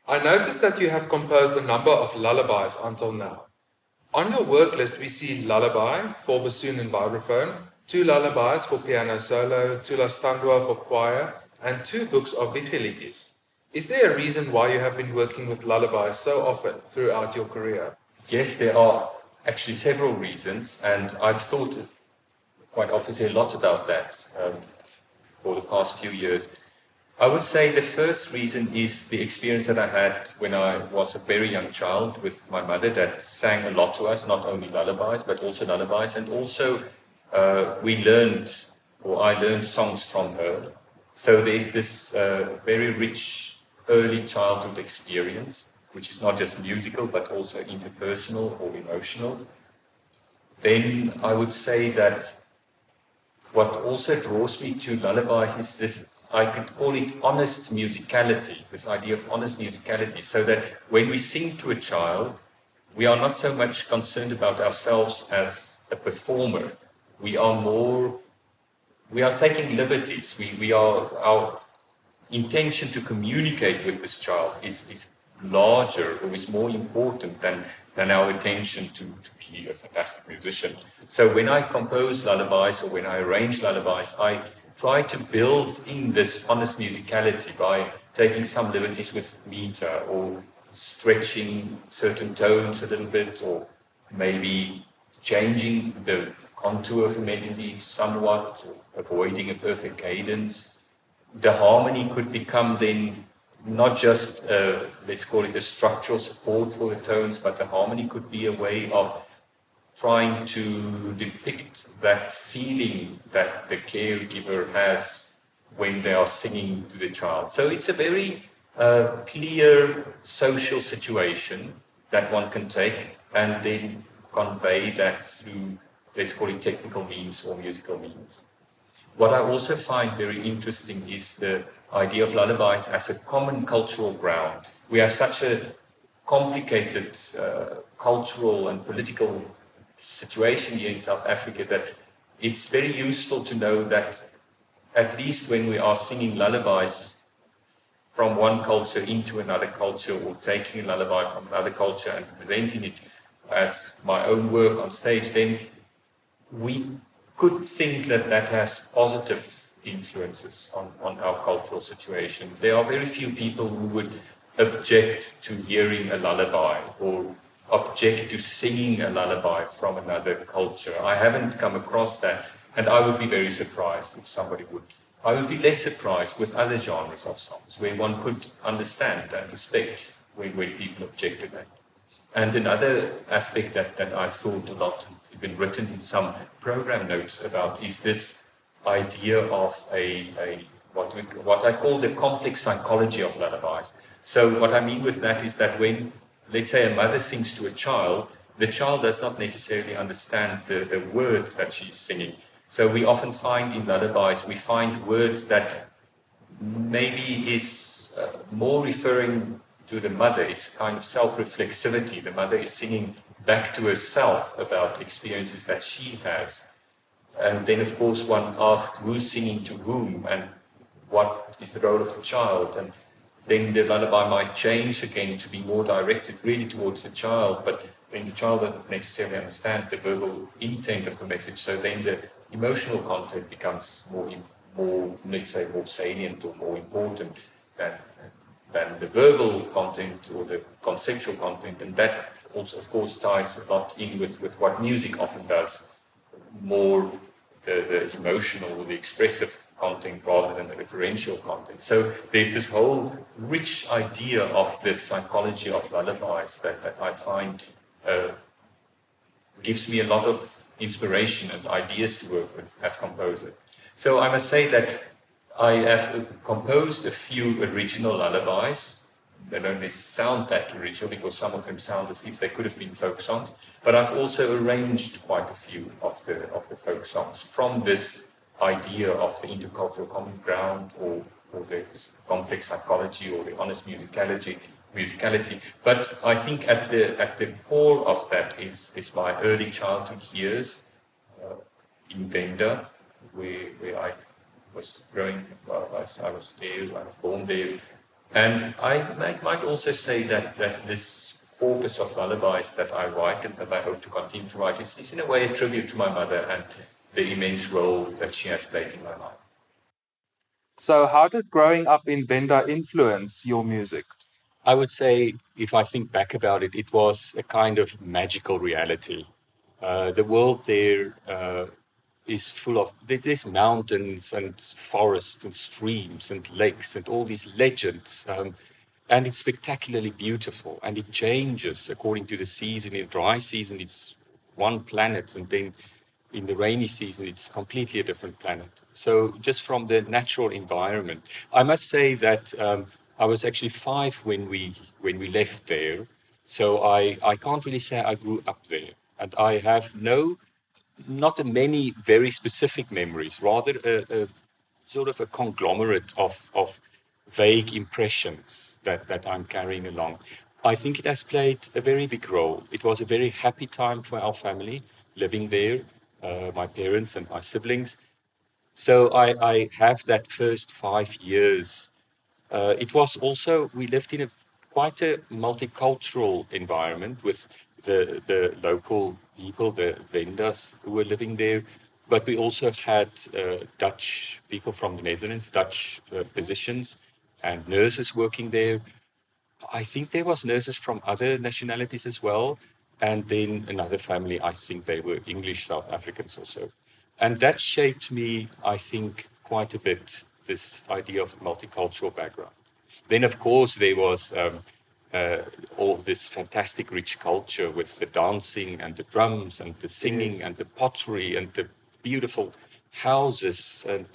I noticed that you have composed a number of lullabies until now. On your work list, we see lullaby for bassoon and vibraphone, two lullabies for piano solo, two La Standua for choir, and two books of vigilies. Is there a reason why you have been working with lullabies so often throughout your career? Yes, there are actually several reasons, and I've thought quite obviously a lot about that for the past few years. I would say the first reason is the experience that I had when I was a very young child with my mother that sang a lot to us, not only lullabies, but also lullabies. And also I learned songs from her. So there's this very rich early childhood experience, which is not just musical, but also interpersonal or emotional. Then I would say that what also draws me to lullabies is this, I could call it honest musicality, this idea of honest musicality, so that when we sing to a child, we are not so much concerned about ourselves as a performer. We are taking liberties. Our intention to communicate with this child is larger or is more important than our intention to be a fantastic musician. So when I compose lullabies or when I arrange lullabies, I try to build in this honest musicality by taking some liberties with meter or stretching certain tones a little bit, or maybe changing the contour of a melody somewhat, or avoiding a perfect cadence. The harmony could become then not just, let's call it a structural support for the tones, but the harmony could be a way of trying to depict that feeling that the caregiver has when they are singing to the child. So it's a very clear social situation that one can take and then convey that through, let's call it technical means or musical means. What I also find very interesting is the idea of lullabies as a common cultural ground. We have such a complicated cultural and political situation here in South Africa that it's very useful to know that at least when we are singing lullabies from one culture into another culture, or taking a lullaby from another culture and presenting it as my own work on stage, then we could think that that has positive influences on our cultural situation. There are very few people who would object to hearing a lullaby or object to singing a lullaby from another culture. I haven't come across that, and I would be very surprised if somebody would. I would be less surprised with other genres of songs where one could understand and respect when people object to that. And another aspect that I've thought a lot, and been written in some program notes about, is this idea of what I call the complex psychology of lullabies. So what I mean with that is that when, let's say, a mother sings to a child, the child does not necessarily understand the words that she's singing. So we often find in lullabies, we find words that maybe is more referring to the mother. It's kind of self-reflexivity. The mother is singing back to herself about experiences that she has. And then, of course, one asks who's singing to whom and what is the role of the child. And then the lullaby might change again to be more directed really towards the child, but then the child doesn't necessarily understand the verbal intent of the message. So then the emotional content becomes more, let's say, more salient or more important than the verbal content or the conceptual content. And that also, of course, ties a lot in with what music often does, more the emotional or the expressive content rather than the referential content. So there's this whole rich idea of the psychology of lullabies that I find gives me a lot of inspiration and ideas to work with as composer. So I must say that I have composed a few original lullabies. They don't necessarily sound that original because some of them sound as if they could have been folk songs, but I've also arranged quite a few of the folk songs from this idea of the intercultural common ground or the complex psychology or the honest musicality. But I think at the core of that is my early childhood years in Venda, where I was growing. I was born there. And I might also say that this corpus of lullabies that I write and that I hope to continue to write is in a way a tribute to my mother and the immense role that she has played in my life. So, how did growing up in Venda influence your music? I would say, if I think back about it, it was a kind of magical reality. The world there is full of, there's mountains and forests and streams and lakes and all these legends. And it's spectacularly beautiful, and it changes according to the season. In dry season, it's one planet, and then in the rainy season, it's completely a different planet. So just from the natural environment, I must say that I was actually 5 when we left there. So I can't really say I grew up there, and I have not a many very specific memories, rather a sort of a conglomerate of vague impressions that I'm carrying along. I think it has played a very big role. It was a very happy time for our family living there, my parents and my siblings. So I have that first 5 years. It was also, we lived in quite a multicultural environment with the local people, the vendors who were living there. But we also had Dutch people from the Netherlands, Dutch physicians and nurses working there. I think there was nurses from other nationalities as well. And then another family, I think they were English South Africans also. And that shaped me, I think, quite a bit, this idea of multicultural background. Then, of course, there was uh, all this fantastic rich culture with the dancing and the drums and the singing Yes. and the pottery and the beautiful houses. And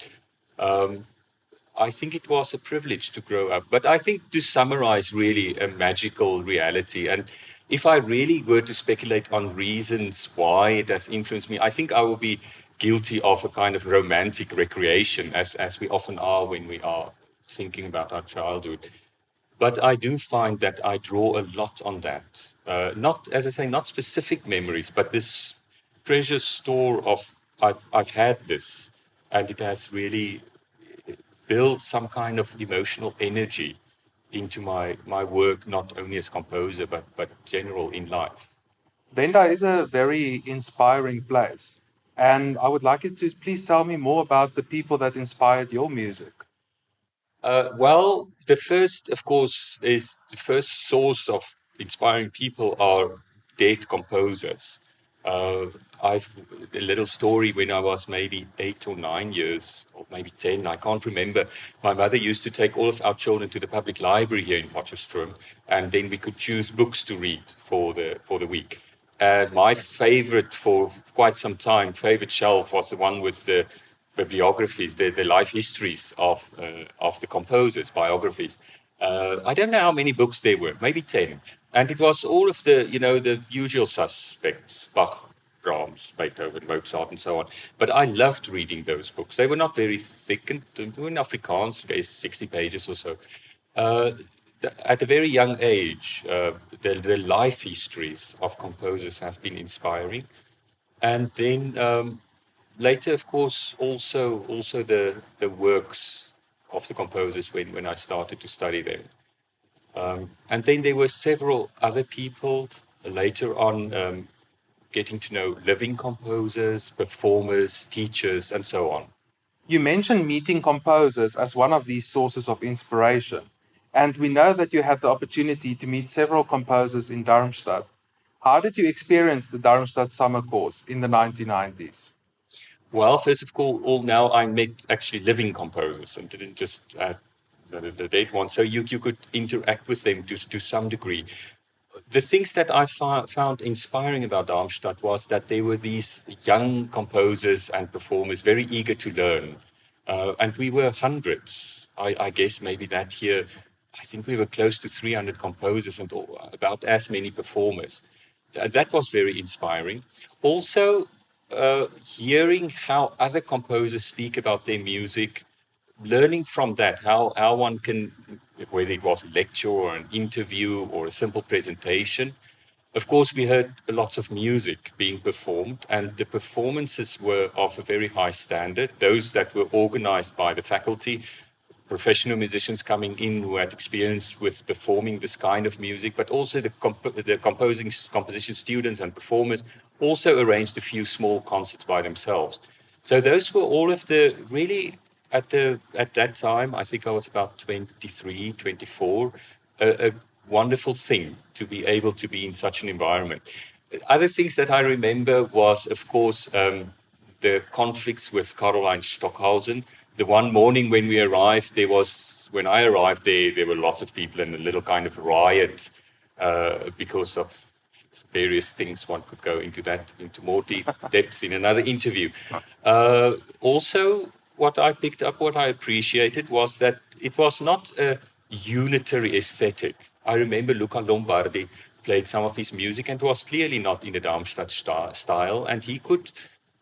I think it was a privilege to grow up. But I think, to summarize, really a magical reality. And if I really were to speculate on reasons why it has influenced me, I think I will be guilty of a kind of romantic recreation, as we often are when we are thinking about our childhood. But I do find that I draw a lot on that. Not, as I say, not specific memories, but this precious store of I've had this, and it has really build some kind of emotional energy into my work, not only as composer, but general in life. Venda is a very inspiring place. And I would like you to please tell me more about the people that inspired your music. Well, the first, of course, is the first source of inspiring people are dead composers. Uh, I've a little story when I was maybe 8 or 9 years, or maybe 10, I can't remember. My mother used to take all of our children to the public library here in Potchefstroom, and then we could choose books to read for the week. And my favorite for quite some time, favorite shelf was the one with the bibliographies, the life histories of the composers, biographies. I don't know how many books there were, maybe 10. And it was all of the usual suspects, Bach, Brahms, Beethoven, Mozart, and so on. But I loved reading those books. They were not very thick, and they were in Afrikaans, okay, 60 pages or so. Uh, at a very young age, the life histories of composers have been inspiring. And then later, of course, also the works of the composers when I started to study them. And then there were several other people later on getting to know living composers, performers, teachers, and so on. You mentioned meeting composers as one of these sources of inspiration. And we know that you had the opportunity to meet several composers in Darmstadt. How did you experience the Darmstadt summer course in the 1990s? Well, first of all, now I met actually living composers and didn't just the dead ones. So you could interact with them to some degree. The things that I found inspiring about Darmstadt was that there were these young composers and performers very eager to learn. And we were hundreds. I guess maybe that year, I think we were close to 300 composers and about as many performers. That was very inspiring. Also, hearing how other composers speak about their music, learning from that, how one can, whether it was a lecture or an interview or a simple presentation. Of course, we heard lots of music being performed, and the performances were of a very high standard. Those that were organized by the faculty professional musicians coming in who had experience with performing this kind of music, but also the composition students and performers also arranged a few small concerts by themselves. So those were all of the really at that time, I think I was about 23, 24, a wonderful thing to be able to be in such an environment. Other things that I remember was, of course, the conflicts with Caroline Stockhausen. The one morning when we arrived, when I arrived there were lots of people in a little kind of riot because of various things. One could go into more depths in another interview. Also, what I picked up, what I appreciated was that it was not a unitary aesthetic. I remember Luca Lombardi played some of his music and was clearly not in the Darmstadt style, and he could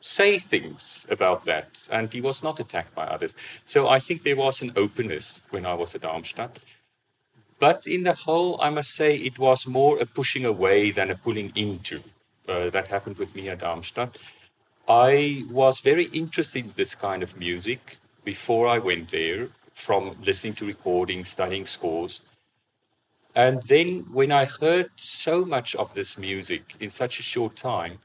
say things about that, and he was not attacked by others. So I think there was an openness when I was at Darmstadt. But in the whole, I must say it was more a pushing away than a pulling into. That happened with me at Darmstadt. I was very interested in this kind of music before I went there, from listening to recordings, studying scores. And then when I heard so much of this music in such a short time,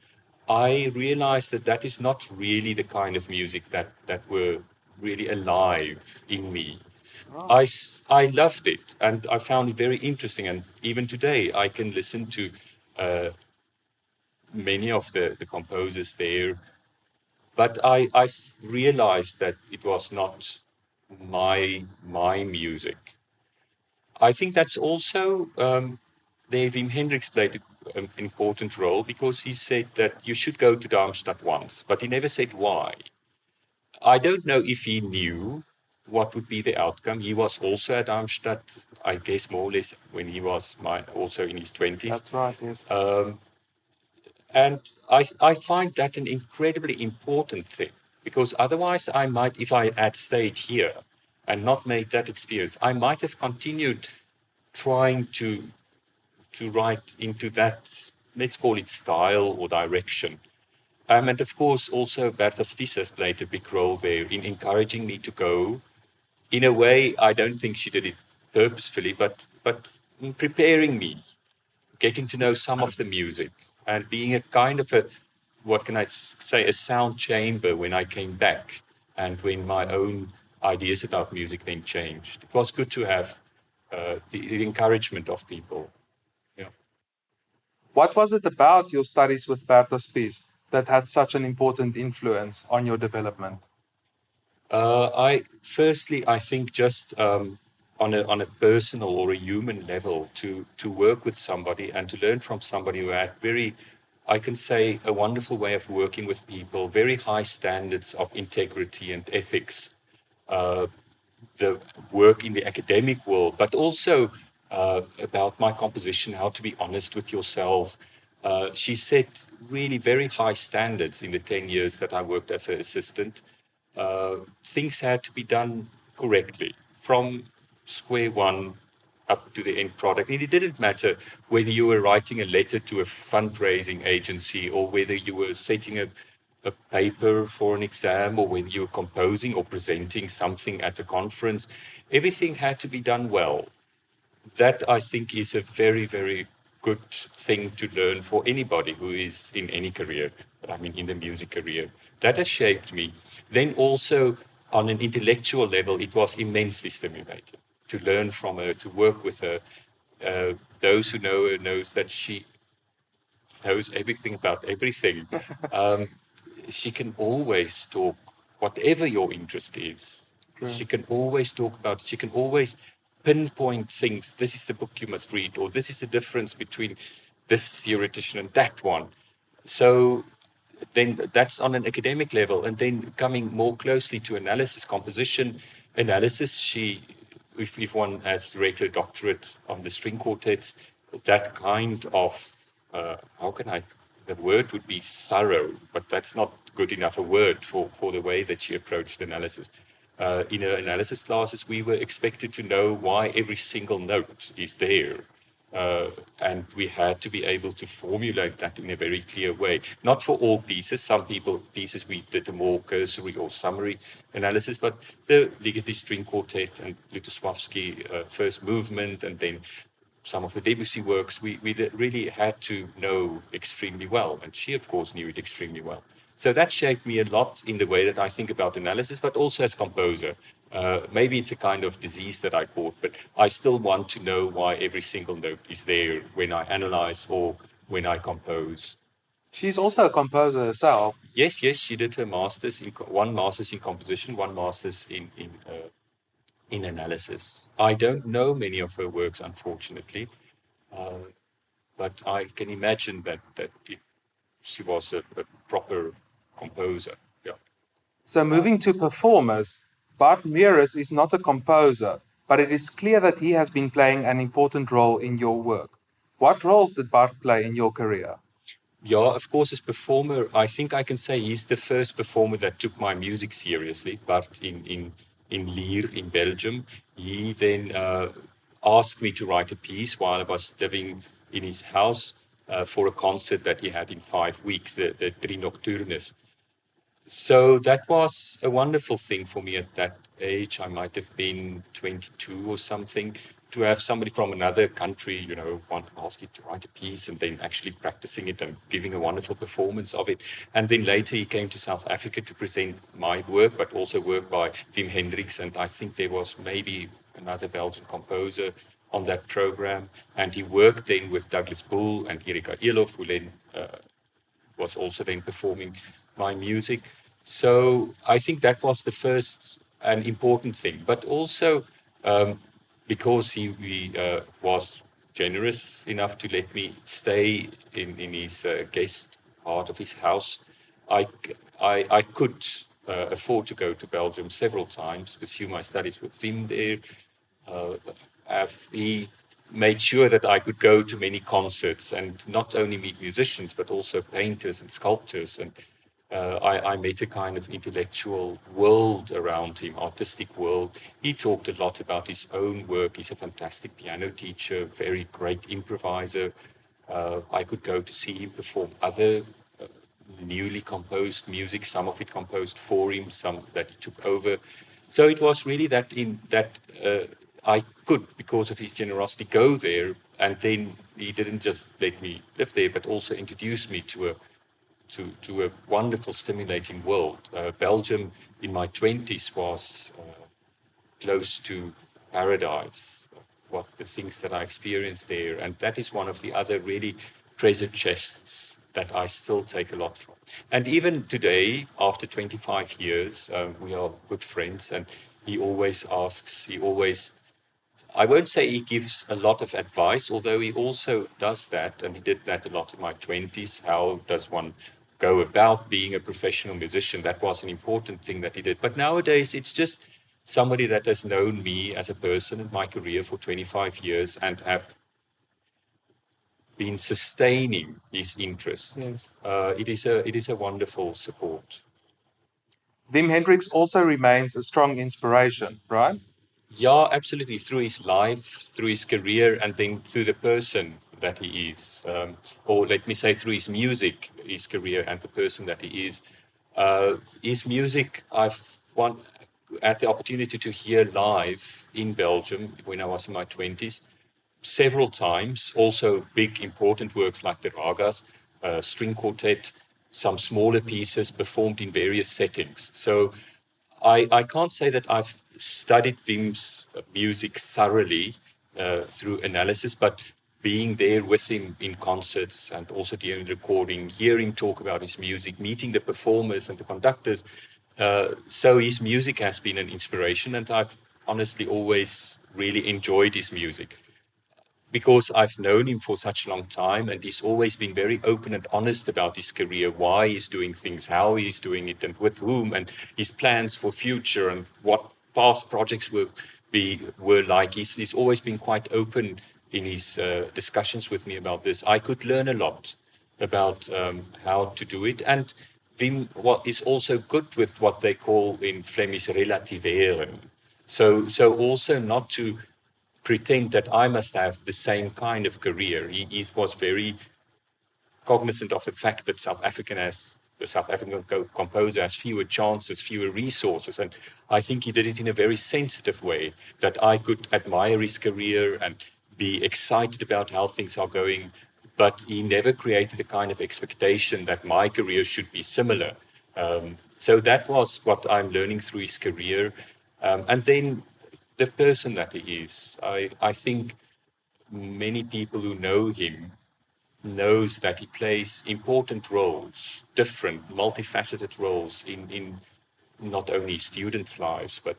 I realized that is not really the kind of music that were really alive in me. Oh. I loved it, and I found it very interesting. And even today, I can listen to many of the composers there. But I realized that it was not my music. I think that's also Wim Hendricks played an important role, because he said that you should go to Darmstadt once, but he never said why. I don't know if he knew what would be the outcome. He was also at Darmstadt, I guess, more or less when he was also in his 20s. That's right, yes. And I find that an incredibly important thing, because otherwise I might, if I had stayed here and not made that experience, I might have continued trying to write into that, let's call it style or direction. And of course, also Bertha Spies has played a big role there in encouraging me to go. In a way, I don't think she did it purposefully, but in preparing me, getting to know some of the music, and being a kind of what can I say, a sound chamber when I came back, and when my own ideas about music then changed. It was good to have the encouragement of people. Yeah. What was it about your studies with Bertha Spies that had such an important influence on your development? I think just on a personal or a human level, to work with somebody and to learn from somebody who had I can say, a wonderful way of working with people, very high standards of integrity and ethics, the work in the academic world, but also about my composition, how to be honest with yourself. She set really very high standards in the 10 years that I worked as an assistant. Things had to be done correctly from square one up to the end product. And it didn't matter whether you were writing a letter to a fundraising agency, or whether you were setting a paper for an exam, or whether you were composing or presenting something at a conference. Everything had to be done well. That, I think, is a very, very good thing to learn for anybody who is in any career, in the music career. That has shaped me. Then also, on an intellectual level, it was immensely stimulating to learn from her, to work with her. Those who know her knows that she knows everything about everything. She can always talk, whatever your interest is. True. She can always talk about it. She can always pinpoint things. This is the book you must read, or this is the difference between this theoretician and that one. So then that's on an academic level. And then coming more closely to analysis, composition analysis, if one has read a doctorate on the string quartets, that kind of, the word would be thorough, but that's not good enough a word for the way that she approached analysis. In her analysis classes, we were expected to know why every single note is there. And we had to be able to formulate that in a very clear way. Not for all pieces. Some pieces we did a more cursory or summary analysis, but the Ligeti String Quartet and Lutosławski first movement, and then some of the Debussy works, we really had to know extremely well. And she, of course, knew it extremely well. So that shaped me a lot in the way that I think about analysis, but also as composer. Maybe it's a kind of disease that I caught, but I still want to know why every single note is there when I analyze or when I compose. She's also a composer herself. Yes, she did her master's, one master's in composition, one master's in analysis. I don't know many of her works, unfortunately, but I can imagine that she was a proper composer. Yeah. So moving to performers, Bart Meyer is not a composer, but it is clear that he has been playing an important role in your work. What roles did Bart play in your career? Yeah, of course, as performer, I think I can say he's the first performer that took my music seriously. Bart in Lier in Belgium. He then asked me to write a piece while I was living in his house for a concert that he had in 5 weeks, the Drie Nocturnes. So that was a wonderful thing for me at that age. I might have been 22 or something, to have somebody from another country, want to ask you to write a piece and then actually practicing it and giving a wonderful performance of it. And then later he came to South Africa to present my work, but also work by Wim Hendricks. And I think there was maybe another Belgian composer on that program. And he worked then with Douglas Bull and Erika Elof, who then was also then performing my music. So I think that was the first and important thing. But also because he was generous enough to let me stay in his guest part of his house, I could afford to go to Belgium several times, pursue my studies with Wim there. He made sure that I could go to many concerts and not only meet musicians, but also painters and sculptors. And I met a kind of intellectual world around him, artistic world. He talked a lot about his own work. He's a fantastic piano teacher, very great improviser. I could go to see him perform other newly composed music, some of it composed for him, some that he took over. So it was really that I could, because of his generosity, go there, and then he didn't just let me live there, but also introduce me to a wonderful, stimulating world. Belgium in my 20s was close to paradise, what the things that I experienced there. And that is one of the other really treasure chests that I still take a lot from. And even today, after 25 years, we are good friends, and he always asks, I won't say he gives a lot of advice, although he also does that, and he did that a lot in my 20s. How does one go about being a professional musician? That was an important thing that he did. But nowadays, it's just somebody that has known me as a person in my career for 25 years and have been sustaining his interest. Yes. It is a wonderful support. Wim Hendricks also remains a strong inspiration, right? Yeah, absolutely. Through his life, through his career, and then through the person that he is. Or let me say through his music, his career, and the person that he is. His music, I've had the opportunity to hear live in Belgium when I was in my 20s several times. Also big, important works like the Ragas, string quartet, some smaller pieces performed in various settings. So I can't say that I've studied Wim's music thoroughly through analysis, but being there with him in concerts and also during recording, hearing talk about his music, meeting the performers and the conductors. So his music has been an inspiration, and I've honestly always really enjoyed his music, because I've known him for such a long time, and he's always been very open and honest about his career, why he's doing things, how he's doing it, and with whom, and his plans for future, and what past projects were like. He's always been quite open in his discussions with me about this. I could learn a lot about how to do it, and Wim is also good with what they call in Flemish relativeren. So also not to pretend that I must have the same kind of career. He was very cognizant of the fact that the South African composer has fewer chances, fewer resources. And I think he did it in a very sensitive way, that I could admire his career and be excited about how things are going. But he never created the kind of expectation that my career should be similar. So that was what I'm learning through his career. And then the person that he is. I think many people who know him knows that he plays important roles, different, multifaceted roles in not only students' lives, but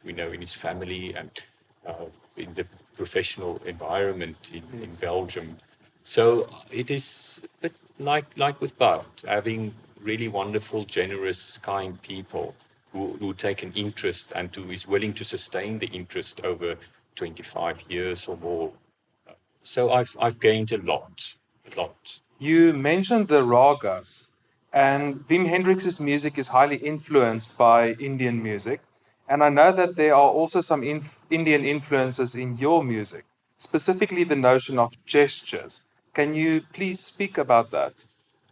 we know in his family and in the professional environment in Belgium. So it is a bit like with Bart, having really wonderful, generous, kind people who take an interest and who is willing to sustain the interest over 25 years or more. So I've gained a lot. You mentioned the ragas, and Wim Hendrix's music is highly influenced by Indian music. And I know that there are also some Indian influences in your music, specifically the notion of gestures. Can you please speak about that?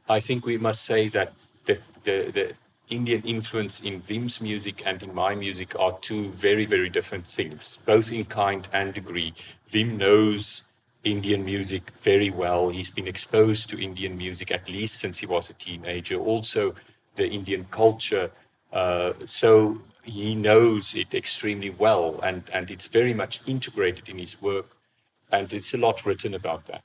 I think we must say that the Indian influence in Wim's music and in my music are two very, very different things, both in kind and degree. Wim knows Indian music very well. He's been exposed to Indian music at least since he was a teenager, also the Indian culture. So he knows it extremely well, and it's very much integrated in his work, and it's a lot written about that.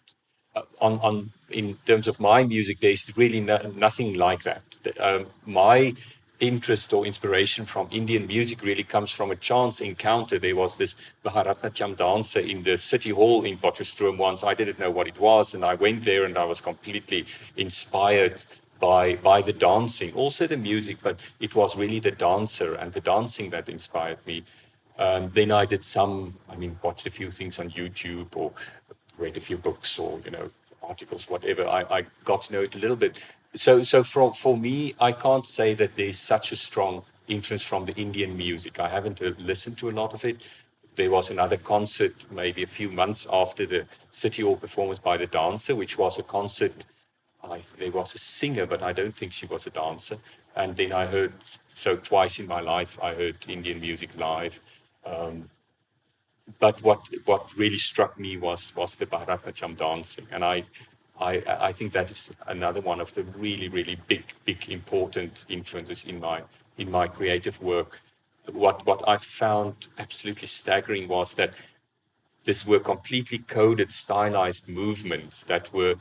In terms of my music, there's really nothing like that. My interest or inspiration from Indian music really comes from a chance encounter. There was this Bharatnatyam dancer in the city hall in Potchefstroom once. I didn't know what it was, and I went there and I was completely inspired by the dancing, also the music, but it was really the dancer and the dancing that inspired me. Then I did watched a few things on YouTube or read a few books or, articles, whatever. I got to know it a little bit. So for me, I can't say that there's such a strong influence from the Indian music. I haven't listened to a lot of it. There was another concert maybe a few months after the City Hall performance by the dancer, which was a concert. There was a singer, but I don't think she was a dancer. And then I heard, twice in my life, I heard Indian music live. But what really struck me was the Bharatnatyam dancing, and I think that is another one of the really, really big important influences in my creative work. What I found absolutely staggering was that these were completely coded, stylized movements that were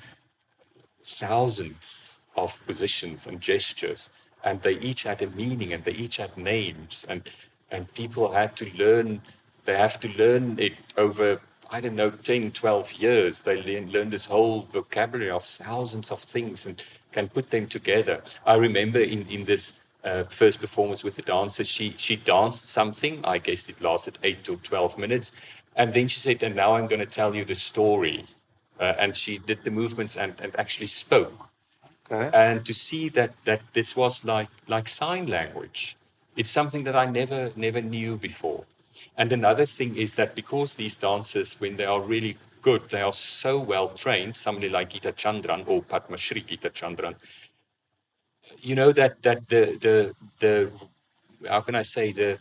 thousands of positions and gestures, and they each had a meaning and they each had names, and people had to learn. They have to learn it over, 10, 12 years. They learn this whole vocabulary of thousands of things and can put them together. I remember in this first performance with the dancer, she danced something. I guess it lasted 8 to 12 minutes. And then she said, and now I'm going to tell you the story. And she did the movements and actually spoke. Okay. And to see that this was like sign language, it's something that I never knew before. And another thing is that because these dancers, when they are really good, they are so well trained, somebody like Gita Chandran or Padma Shri Gita Chandran, that the how can I say, the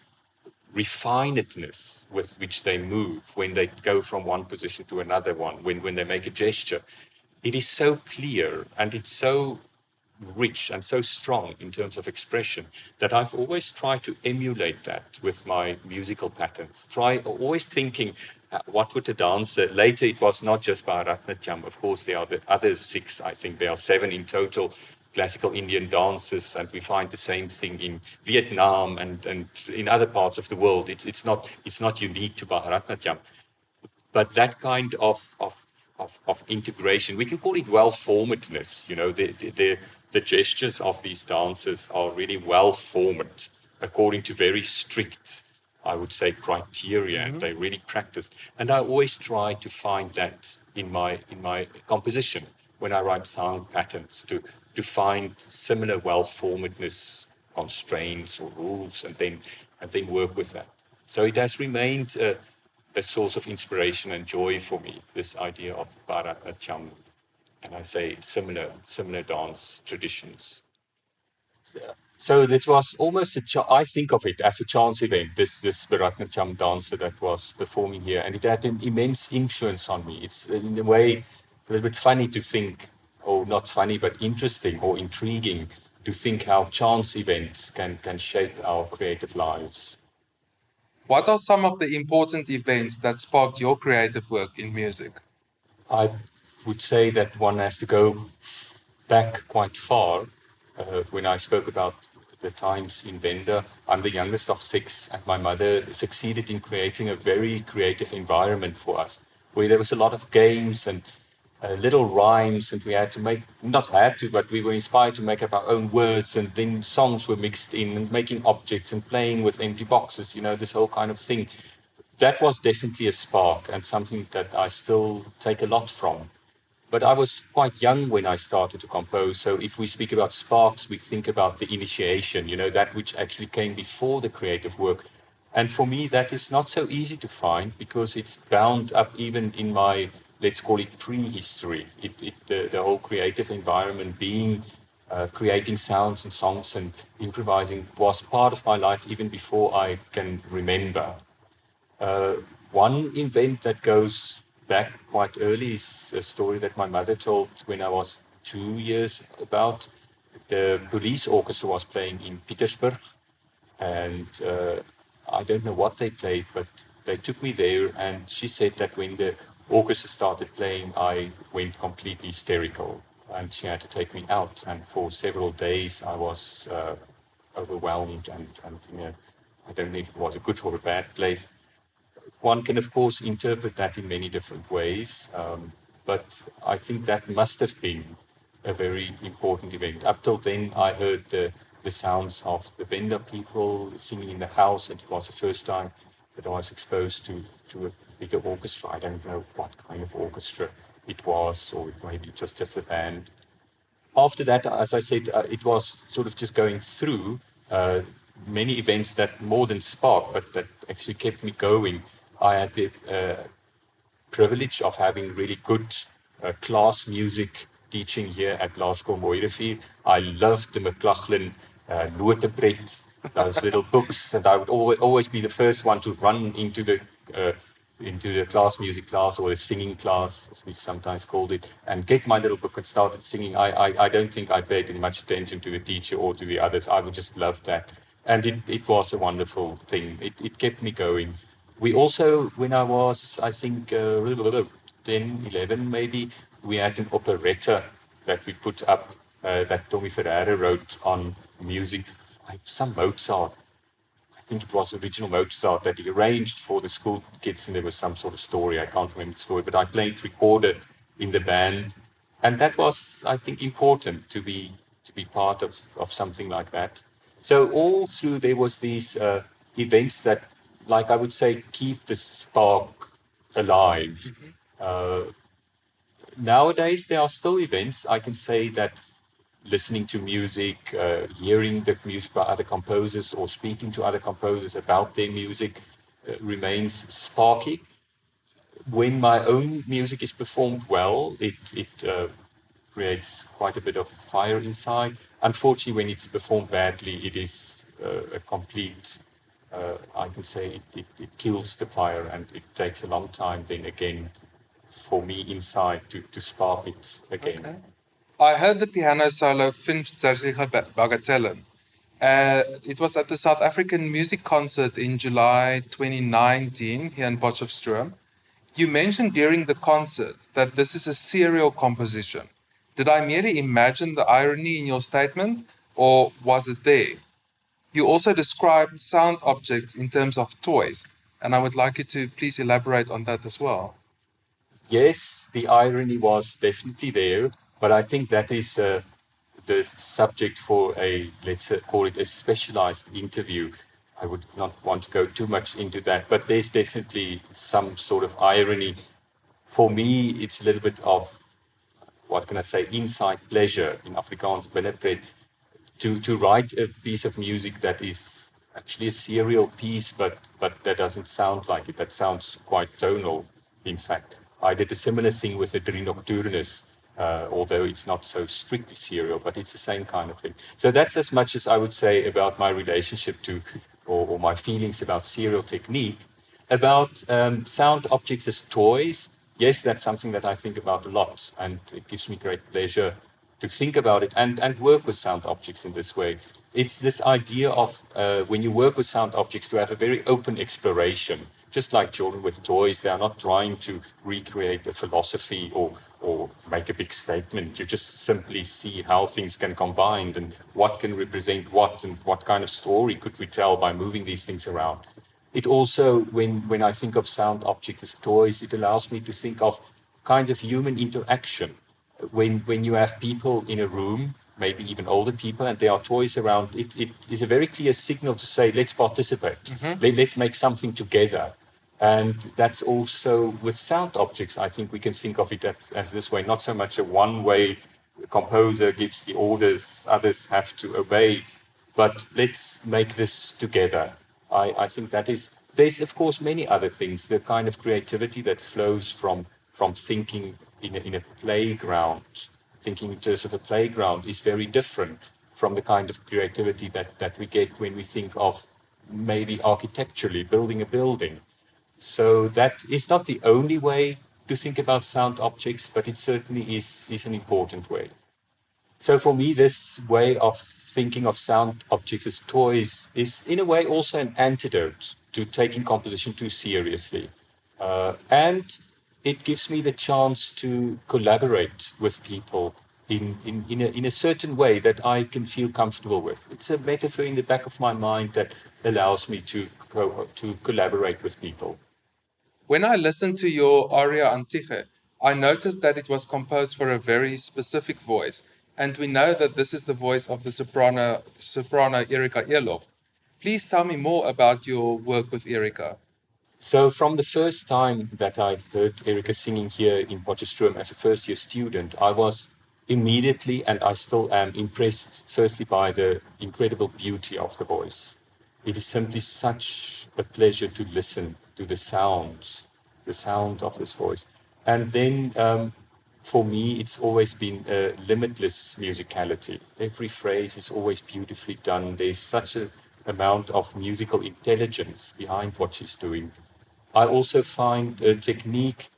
refinedness with which they move when they go from one position to another one, when they make a gesture, it is so clear and it's so rich and so strong in terms of expression that I've always tried to emulate that with my musical patterns. Always thinking, what would a dancer... Later, it was not just Bharatnatyam. Of course, there are the other 6. I think there are 7 in total, classical Indian dances, and we find the same thing in Vietnam and in other parts of the world. It's not unique to Bharatnatyam. But that kind of integration, we can call it well-formedness. The gestures of these dancers are really well-formed according to very strict, I would say, criteria. Mm-hmm. They really practice. And I always try to find that in my composition when I write sound patterns, to find similar well-formedness constraints or rules and then work with that. So it has remained a source of inspiration and joy for me, this idea of Bharatanatyam, and I say similar dance traditions. So that was almost I think of it as a chance event, this Bharatanatyam dancer that was performing here, and it had an immense influence on me. It's in a way a little bit funny to think, or not funny, but interesting or intriguing to think how chance events can shape our creative lives. What are some of the important events that sparked your creative work in music? I would say that one has to go back quite far. When I spoke about the times in Venda, I'm the youngest of 6, and my mother succeeded in creating a very creative environment for us, where there was a lot of games and little rhymes, and we had to make, not had to, but we were inspired to make up our own words, and then songs were mixed in, and making objects and playing with empty boxes, this whole kind of thing. That was definitely a spark and something that I still take a lot from. But I was quite young when I started to compose. So if we speak about sparks, we think about the initiation, that which actually came before the creative work. And for me, that is not so easy to find because it's bound up even in my, let's call it prehistory. The whole creative environment being creating sounds and songs and improvising was part of my life even before I can remember. One event that goes back quite early is a story that my mother told when I was 2 years about. The police orchestra was playing in Petersburg, and I don't know what they played, but they took me there, and she said that when the orchestra started playing, I went completely hysterical, and she had to take me out, and for several days I was overwhelmed, and I don't know if it was a good or a bad place. One can, of course, interpret that in many different ways, but I think that must have been a very important event. Up till then, I heard the sounds of the Venda people singing in the house, and it was the first time that I was exposed to a bigger orchestra. I don't know what kind of orchestra it was, or maybe it was just a band. After that, as I said, it was sort of just going through many events that more than sparked, but that actually kept me going. I had the privilege of having really good class music teaching here at Laerskool Mooirivier. I loved the McLachlan Notepret, those little books, and I would always be the first one to run into the class music class, or the singing class, as we sometimes called it, and get my little book and started singing. I don't think I paid much attention to the teacher or to the others. I would just love that. And it was a wonderful thing. It kept me going. We also, when I was, I think, 10, 11 maybe, we had an operetta that we put up that Tommy Ferreira wrote on music, some Mozart. I think it was original Mozart that he arranged for the school kids, and there was some sort of story. I can't remember the story, but I played recorder in the band, and that was, I think, important to be part of something like that. So all through there was these events that, like I would say, keep the spark alive. Mm-hmm. Nowadays, there are still events. I can say that listening to music, hearing the music by other composers, or speaking to other composers about their music remains sparky. When my own music is performed well, it creates quite a bit of fire inside. Unfortunately, when it's performed badly, it is a complete, I can say, it kills the fire, and it takes a long time then again for me inside to spark it again. Okay. I heard the piano solo Fünfzärtliche Bagatellen. It was at the South African Music Concert in July 2019 here in Potchefstroom. You mentioned during the concert that this is a serial composition. Did I merely imagine the irony in your statement, or was it there? You also described sound objects in terms of toys, and I would like you to please elaborate on that as well. Yes, the irony was definitely there, but I think that is the subject for let's call it a specialized interview. I would not want to go too much into that, but there's definitely some sort of irony. For me, it's a little bit of, what can I say, inside pleasure in Afrikaans binnepret, to write a piece of music that is actually a serial piece, but that doesn't sound like it. That sounds quite tonal, in fact. I did a similar thing with the Drie Nocturnus, although it's not so strictly serial, but it's the same kind of thing. So that's as much as I would say about my relationship to, or my feelings about serial technique. About sound objects as toys, yes, that's something that I think about a lot, and it gives me great pleasure to think about it and work with sound objects in this way. It's this idea of when you work with sound objects to have a very open exploration, just like children with toys. They are not trying to recreate a philosophy or make a big statement. You just simply see how things can combine and what can represent what and what kind of story could we tell by moving these things around. It also, when I think of sound objects as toys, it allows me to think of kinds of human interaction. When you have people in a room, maybe even older people, and there are toys around, it is a very clear signal to say, let's participate, let's make something together. And that's also with sound objects, I think we can think of it as this way, not so much a one-way composer gives the orders, others have to obey, but let's make this together. I think that is, there's of course many other things, the kind of creativity that flows from thinking in a playground, thinking in terms of a playground is very different from the kind of creativity that we get when we think of maybe architecturally building a building. So that is not the only way to think about sound objects, but it certainly is an important way. So for me, this way of thinking of sound objects as toys is in a way also an antidote to taking composition too seriously. And it gives me the chance to collaborate with people in a certain way that I can feel comfortable with. It's a metaphor in the back of my mind that allows me to collaborate with people. When I listened to your aria Antige, I noticed that it was composed for a very specific voice, and we know that this is the voice of the soprano Erika Elof. Please tell me more about your work with Erika. So from the first time that I heard Erika singing here in Potchefstroom as a first-year student, I was immediately, and I still am, impressed firstly by the incredible beauty of the voice. It is simply such a pleasure to listen to the sounds, the sound of this voice. And then for me, it's always been a limitless musicality. Every phrase is always beautifully done. There's such an amount of musical intelligence behind what she's doing. I also find a technique.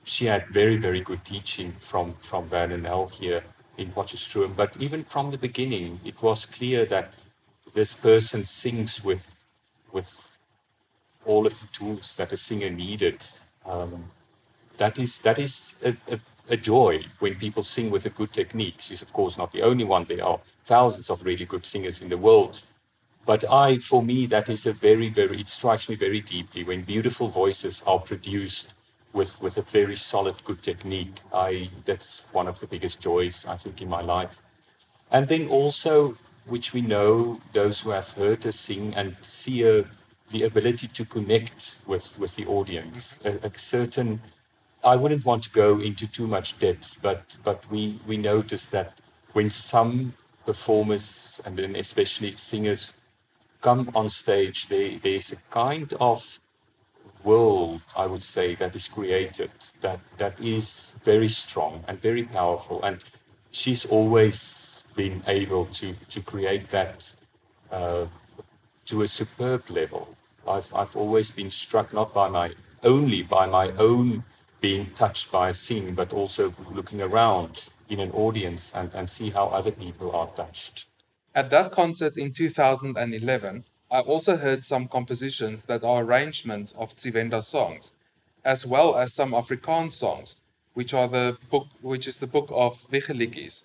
She had very, very good teaching from Werner Nell here in Potchefstroom. But even from the beginning, it was clear that this person sings with all of the tools that a singer needed. That is a joy when people sing with a good technique. She's of course not the only one. There are thousands of really good singers in the world. But for me, that is a very, very, it strikes me very deeply when beautiful voices are produced with a very solid, good technique. That's one of the biggest joys, I think, in my life. And then also, which we know, those who have heard her sing and see her, the ability to connect with the audience, a certain, I wouldn't want to go into too much depth, but we notice that when some performers, and then especially singers, come on stage, there's a kind of world, I would say, that is created that is very strong and very powerful. And she's always been able to create that to a superb level. I've always been struck not only by my own being touched by a scene, but also looking around in an audience and see how other people are touched. At that concert in 2011, I also heard some compositions that are arrangements of Tsivenda songs, as well as some Afrikaans songs, which is the book of Wiggelikies.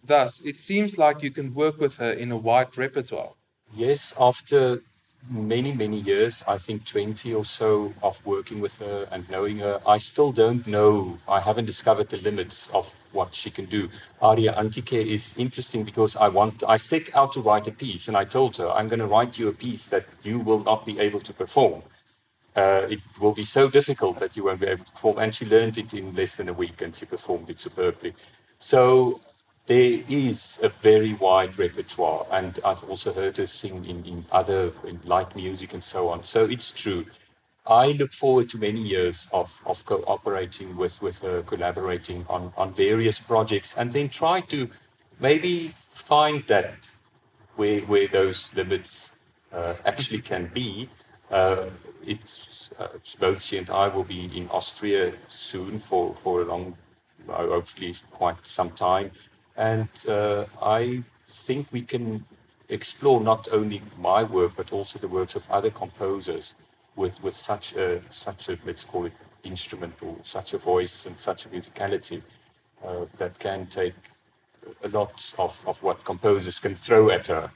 Thus, it seems like you can work with her in a wide repertoire. Yes, after many, many years, I think 20 or so of working with her and knowing her, I still don't know, I haven't discovered the limits of what she can do. Aria Antike is interesting because I set out to write a piece and I told her, I'm going to write you a piece that you will not be able to perform. It will be so difficult that you won't be able to perform. And she learned it in less than a week and she performed it superbly. So there is a very wide repertoire, and I've also heard her sing in other in light music and so on. So it's true. I look forward to many years of cooperating with her, collaborating on various projects, and then try to maybe find that where those limits actually can be. Uh, both she and I will be in Austria soon for a long, hopefully quite some time, and I think we can explore not only my work but also the works of other composers with such a let's call it instrument or such a voice and such a musicality that can take a lot of what composers can throw at her.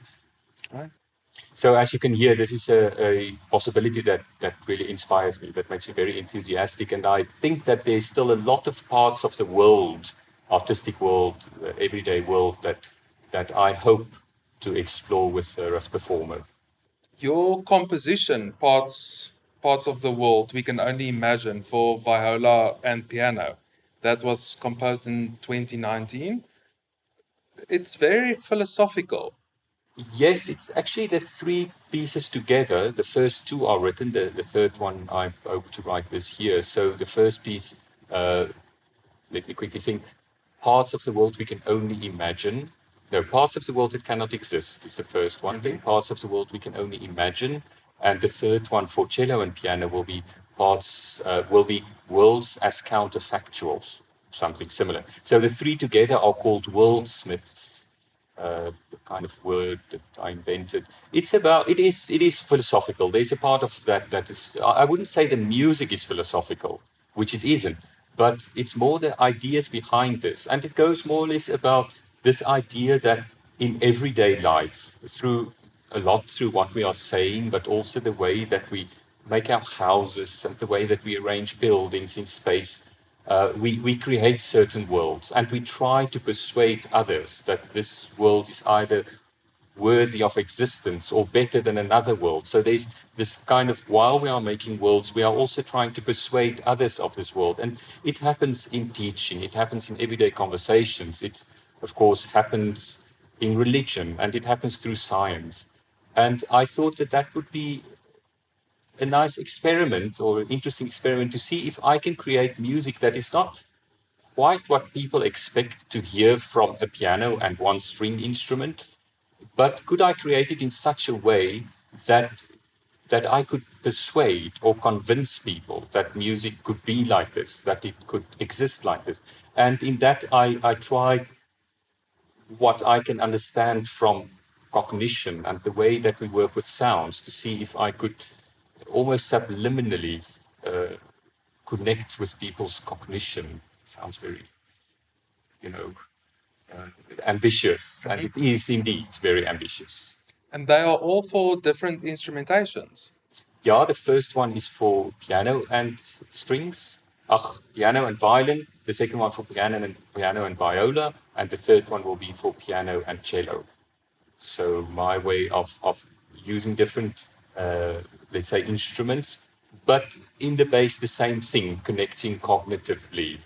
Right. So as you can hear, this is a possibility that really inspires me, that makes me very enthusiastic. And I think that there's still a lot of parts of the world, artistic world, everyday world, that I hope to explore with her as performer. Your composition, parts of the world we can only imagine, for viola and piano, that was composed in 2019. It's very philosophical. Yes, it's actually the three pieces together. The first two are written. The third one I hope to write this year. So the first piece, uh, let me quickly think. Parts of the world we can only imagine. No, parts of the world that cannot exist is the first one. Then parts of the world we can only imagine. And the third one for cello and piano will be worlds as counterfactuals, something similar. So the three together are called worldsmiths. The kind of word that I invented. It is philosophical. There's a part of that is, I wouldn't say the music is philosophical, which it isn't, but it's more the ideas behind this. And it goes more or less about this idea that in everyday life, through what we are saying, but also the way that we make our houses and the way that we arrange buildings in space, we create certain worlds, and we try to persuade others that this world is either worthy of existence or better than another world. So there's this kind of, while we are making worlds, we are also trying to persuade others of this world. And it happens in teaching, it happens in everyday conversations. It's, of course, happens in religion, and it happens through science. And I thought that that would be a nice experiment or an interesting experiment to see if I can create music that is not quite what people expect to hear from a piano and one string instrument, but could I create it in such a way that I could persuade or convince people that music could be like this, that it could exist like this. And in that, I try what I can understand from cognition and the way that we work with sounds to see if I could almost subliminally connect with people's cognition. Sounds very, you know, ambitious, and it is indeed very ambitious. And they are all for different instrumentations. Yeah, the first one is for piano and strings, piano and violin. The second one for piano and viola, and the third one will be for piano and cello. So my way of using different, let's say, instruments, but in the base the same thing, connecting cognitively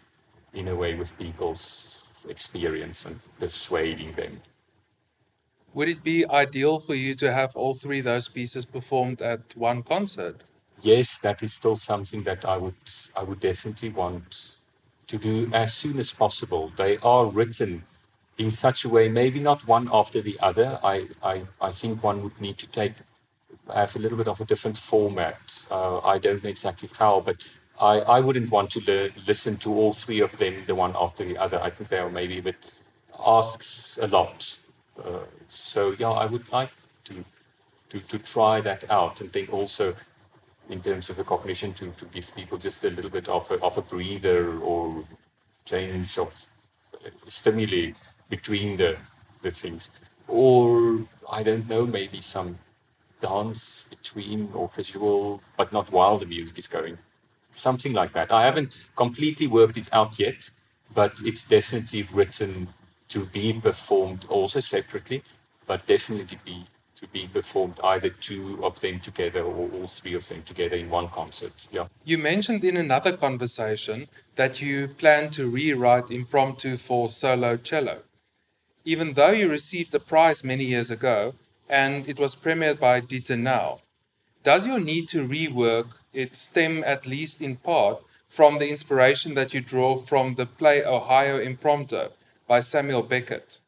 in a way with people's experience and persuading them. Would it be ideal for you to have all three of those pieces performed at one concert? Yes, that is still something that I would definitely want to do as soon as possible. They are written in such a way, maybe not one after the other. I think one would need to have a little bit of a different format. I don't know exactly how, but I wouldn't want to listen to all three of them, the one after the other. I think they are maybe a bit asks a lot. So yeah, I would like to try that out, and think also in terms of the cognition to give people just a little bit of a breather or change of stimuli between the things. Or I don't know, maybe some dance between or visual, but not while the music is going. Something like that. I haven't completely worked it out yet, but it's definitely written to be performed also separately, but definitely to be performed either two of them together or all three of them together in one concert. Yeah. You mentioned in another conversation that you plan to rewrite Impromptu for solo cello. even though you received a prize many years ago and it was premiered by Dieter now. Does your need to rework it stem, at least in part, from the inspiration that you draw from the play Ohio Impromptu by Samuel Beckett?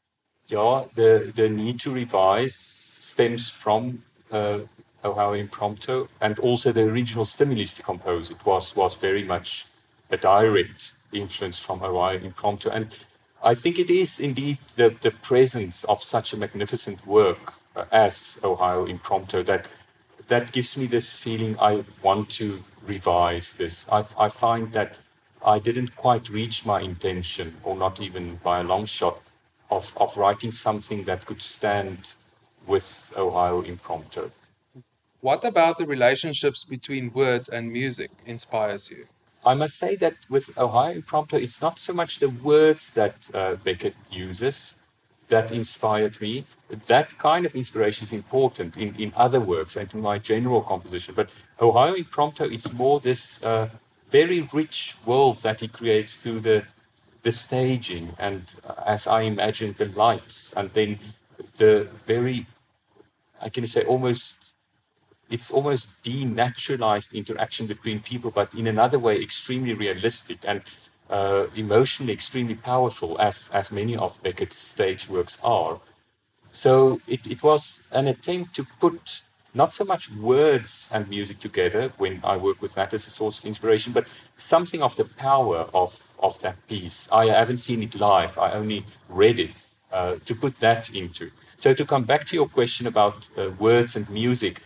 Yeah, the need to revise stems from Ohio Impromptu, and also the original stimulus to compose it was very much a direct influence from Ohio Impromptu. And I think it is indeed the presence of such a magnificent work as Ohio Impromptu that gives me this feeling I want to revise this. I find that I didn't quite reach my intention, or not even by a long shot, of writing something that could stand with Ohio Impromptu. What about the relationships between words and music inspires you? I must say that with Ohio Impromptu, it's not so much the words that Beckett uses that inspired me. That kind of inspiration is important in other works and in my general composition. But Ohio Impromptu, it's more this very rich world that he creates through the staging and, as I imagine, the lights, and then the very, I can say, it's almost denaturalized interaction between people, but in another way, extremely realistic and emotionally extremely powerful, as many of Beckett's stage works are. So it was an attempt to put not so much words and music together when I work with that as a source of inspiration, but something of the power of that piece. I haven't seen it live, I only read it, to put that into. So to come back to your question about words and music,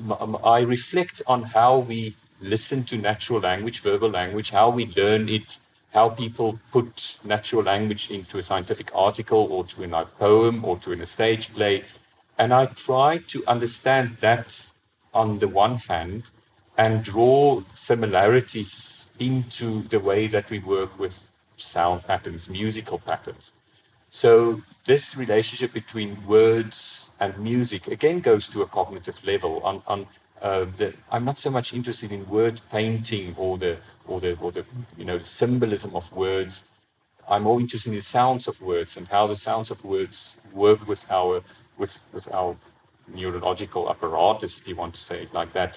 I reflect on how we listen to natural language, verbal language, how we learn it, how people put natural language into a scientific article or to a poem or to a stage play. And I try to understand that on the one hand and draw similarities into the way that we work with sound patterns, musical patterns. So this relationship between words and music again goes to a cognitive level. I'm not so much interested in word painting or the symbolism of words. I'm more interested in the sounds of words and how the sounds of words work with our neurological apparatus, if you want to say it like that.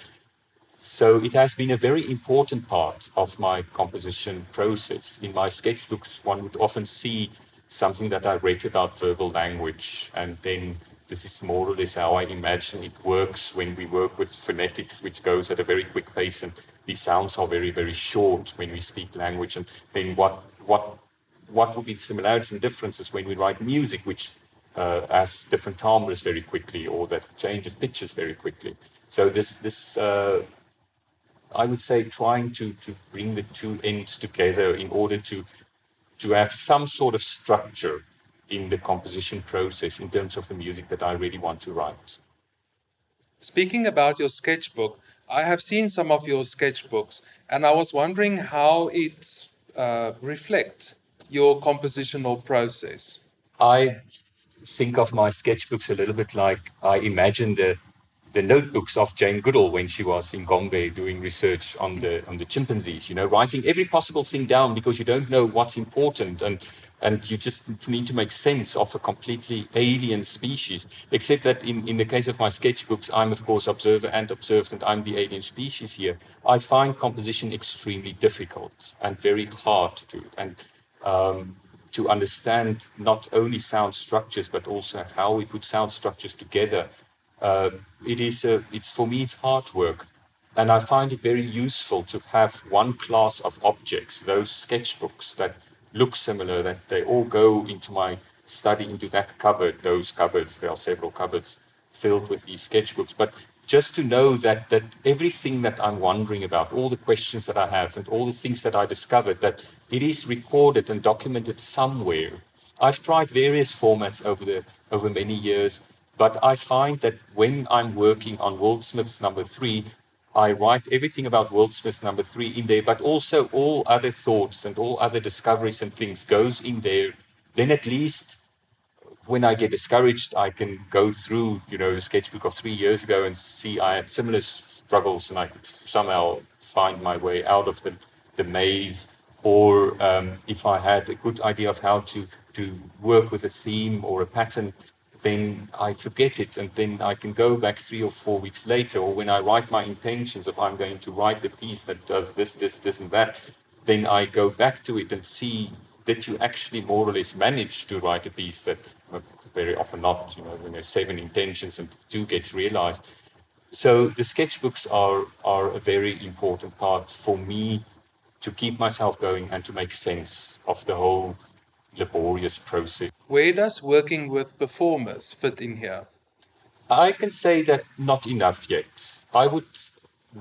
So it has been a very important part of my composition process. In my sketchbooks, one would often see something that I read about verbal language, and then this is more or less how I imagine it works when we work with phonetics, which goes at a very quick pace, and these sounds are very, very short when we speak language. And then what would be similarities and differences when we write music, which has different timbres very quickly, or that changes pitches very quickly. So this I would say trying to bring the two ends together in order to have some sort of structure in the composition process in terms of the music that I really want to write. Speaking about your sketchbook, I have seen some of your sketchbooks, and I was wondering how it reflects your compositional process. I think of my sketchbooks a little bit like I imagine the notebooks of Jane Goodall when she was in Gombe doing research on the chimpanzees, writing every possible thing down because you don't know what's important, and you just need to make sense of a completely alien species. Except that in the case of my sketchbooks, I'm of course observer and observed, and I'm the alien species here. I find composition extremely difficult and very hard to do, and to understand not only sound structures but also how we put sound structures together. It's for me, it's hard work, and I find it very useful to have one class of objects, those sketchbooks that look similar, that they all go into my study, into that cupboard. Those cupboards, there are several cupboards filled with these sketchbooks, but just to know that everything that I'm wondering about, all the questions that I have, and all the things that I discovered, that it is recorded and documented somewhere. I've tried various formats over many years, but I find that when I'm working on Wordsmith's number 3, I write everything about Wordsmith's number 3 in there, but also all other thoughts and all other discoveries and things goes in there. Then at least when I get discouraged, I can go through, the sketchbook of 3 years ago and see I had similar struggles, and I could somehow find my way out of the maze. Or if I had a good idea of how to to work with a theme or a pattern, then I forget it, and then I can go back 3 or 4 weeks later, or when I write my intentions, if I'm going to write the piece that does this, and that, then I go back to it and see that you actually more or less manage to write a piece that very often not, when there's 7 intentions and 2 gets realized. So the sketchbooks are a very important part for me to keep myself going and to make sense of the whole laborious process. Where does working with performers fit in here? I can say that not enough yet. I would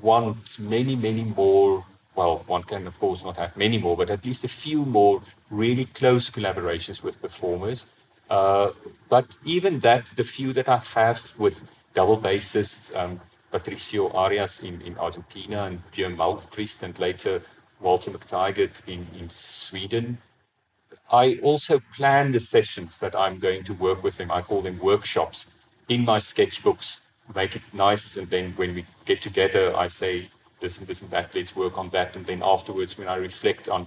want many, many more. Well, one can, of course, not have many more, but at least a few more really close collaborations with performers. But even that, the few that I have with double bassists, Patricio Arias in Argentina and Björn Malmqvist, and later Walter McTaggart in Sweden, I also plan the sessions that I'm going to work with them. I call them workshops in my sketchbooks, make it nice. And then when we get together, I say, this and that, let's work on that. And then afterwards, when I reflect on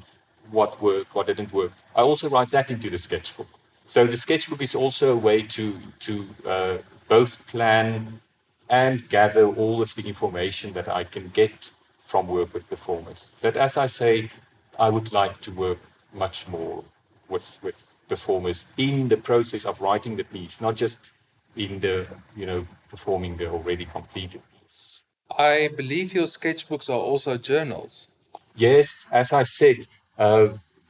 what worked, what didn't work, I also write that into the sketchbook. So the sketchbook is also a way to both plan and gather all of the information that I can get from work with performers. But as I say, I would like to work much more with performers in the process of writing the piece, not just in the, performing the already completed piece. I believe your sketchbooks are also journals. Yes, as I said,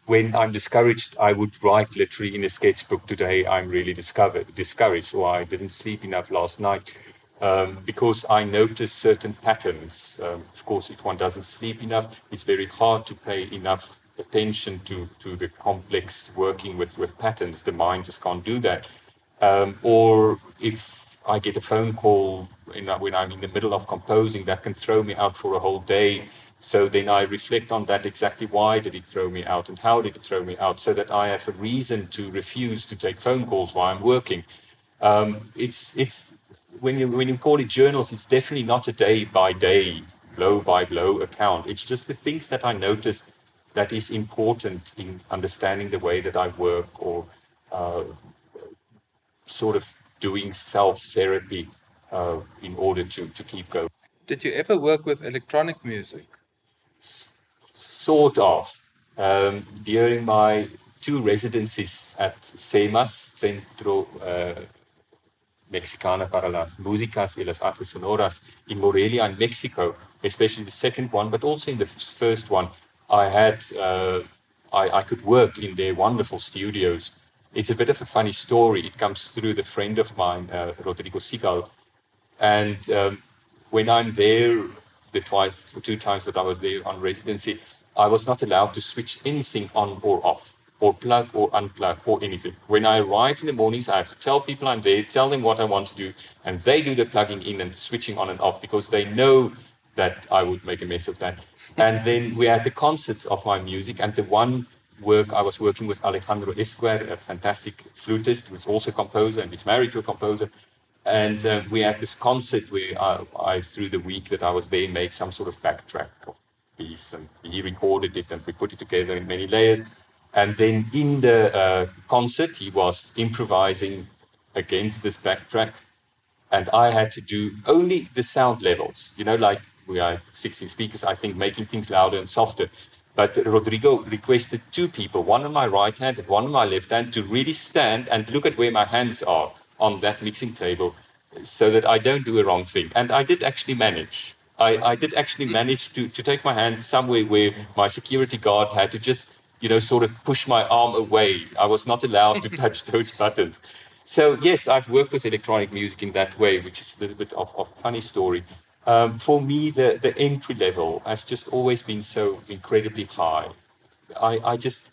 when I'm discouraged, I would write literally in a sketchbook. Today, I'm really discouraged, or I didn't sleep enough last night, because I notice certain patterns. Of course, if one doesn't sleep enough, it's very hard to pay enough attention to the complex working with patterns. The mind just can't do that. Or if I get a phone call when I'm in the middle of composing, that can throw me out for a whole day. So then I reflect on that exactly. Why did it throw me out and how did it throw me out, so that I have a reason to refuse to take phone calls while I'm working. It's when you call it journals, it's definitely not a day by day, blow by blow account. It's just the things that I notice that is important in understanding the way that I work, or sort of doing self-therapy in order to keep going. Did you ever work with electronic music? Sort of. During my 2 residencies at CEMAS, Centro Mexicana para las Músicas y las Artes Sonoras in Morelia in Mexico, especially the second one, but also in the first one, I could work in their wonderful studios. It's a bit of a funny story. It comes through the friend of mine, Rodrigo Sigal. And when I'm there, the 2 times that I was there on residency, I was not allowed to switch anything on or off, or plug or unplug or anything. When I arrive in the mornings, I have to tell people I'm there, tell them what I want to do, and they do the plugging in and switching on and off, because they know that I would make a mess of that. And then we had the concert of my music, and the one work I was working with Alejandro Esquer, a fantastic flutist who's also a composer and is married to a composer. And we had this concert where I, through the week that I was there, made some sort of backtrack of piece, and he recorded it, and we put it together in many layers. And then in the concert, he was improvising against this backtrack, and I had to do only the sound levels, like we are 16 speakers, I think, making things louder and softer. But Rodrigo requested 2 people, one on my right hand and one on my left hand, to really stand and look at where my hands are on that mixing table, so that I don't do a wrong thing. And I did actually manage. I did actually manage to take my hand somewhere where my security guard had to just, sort of push my arm away. I was not allowed to touch those buttons. So yes, I've worked with electronic music in that way, which is a little bit of a funny story. For me, the entry level has just always been so incredibly high. I just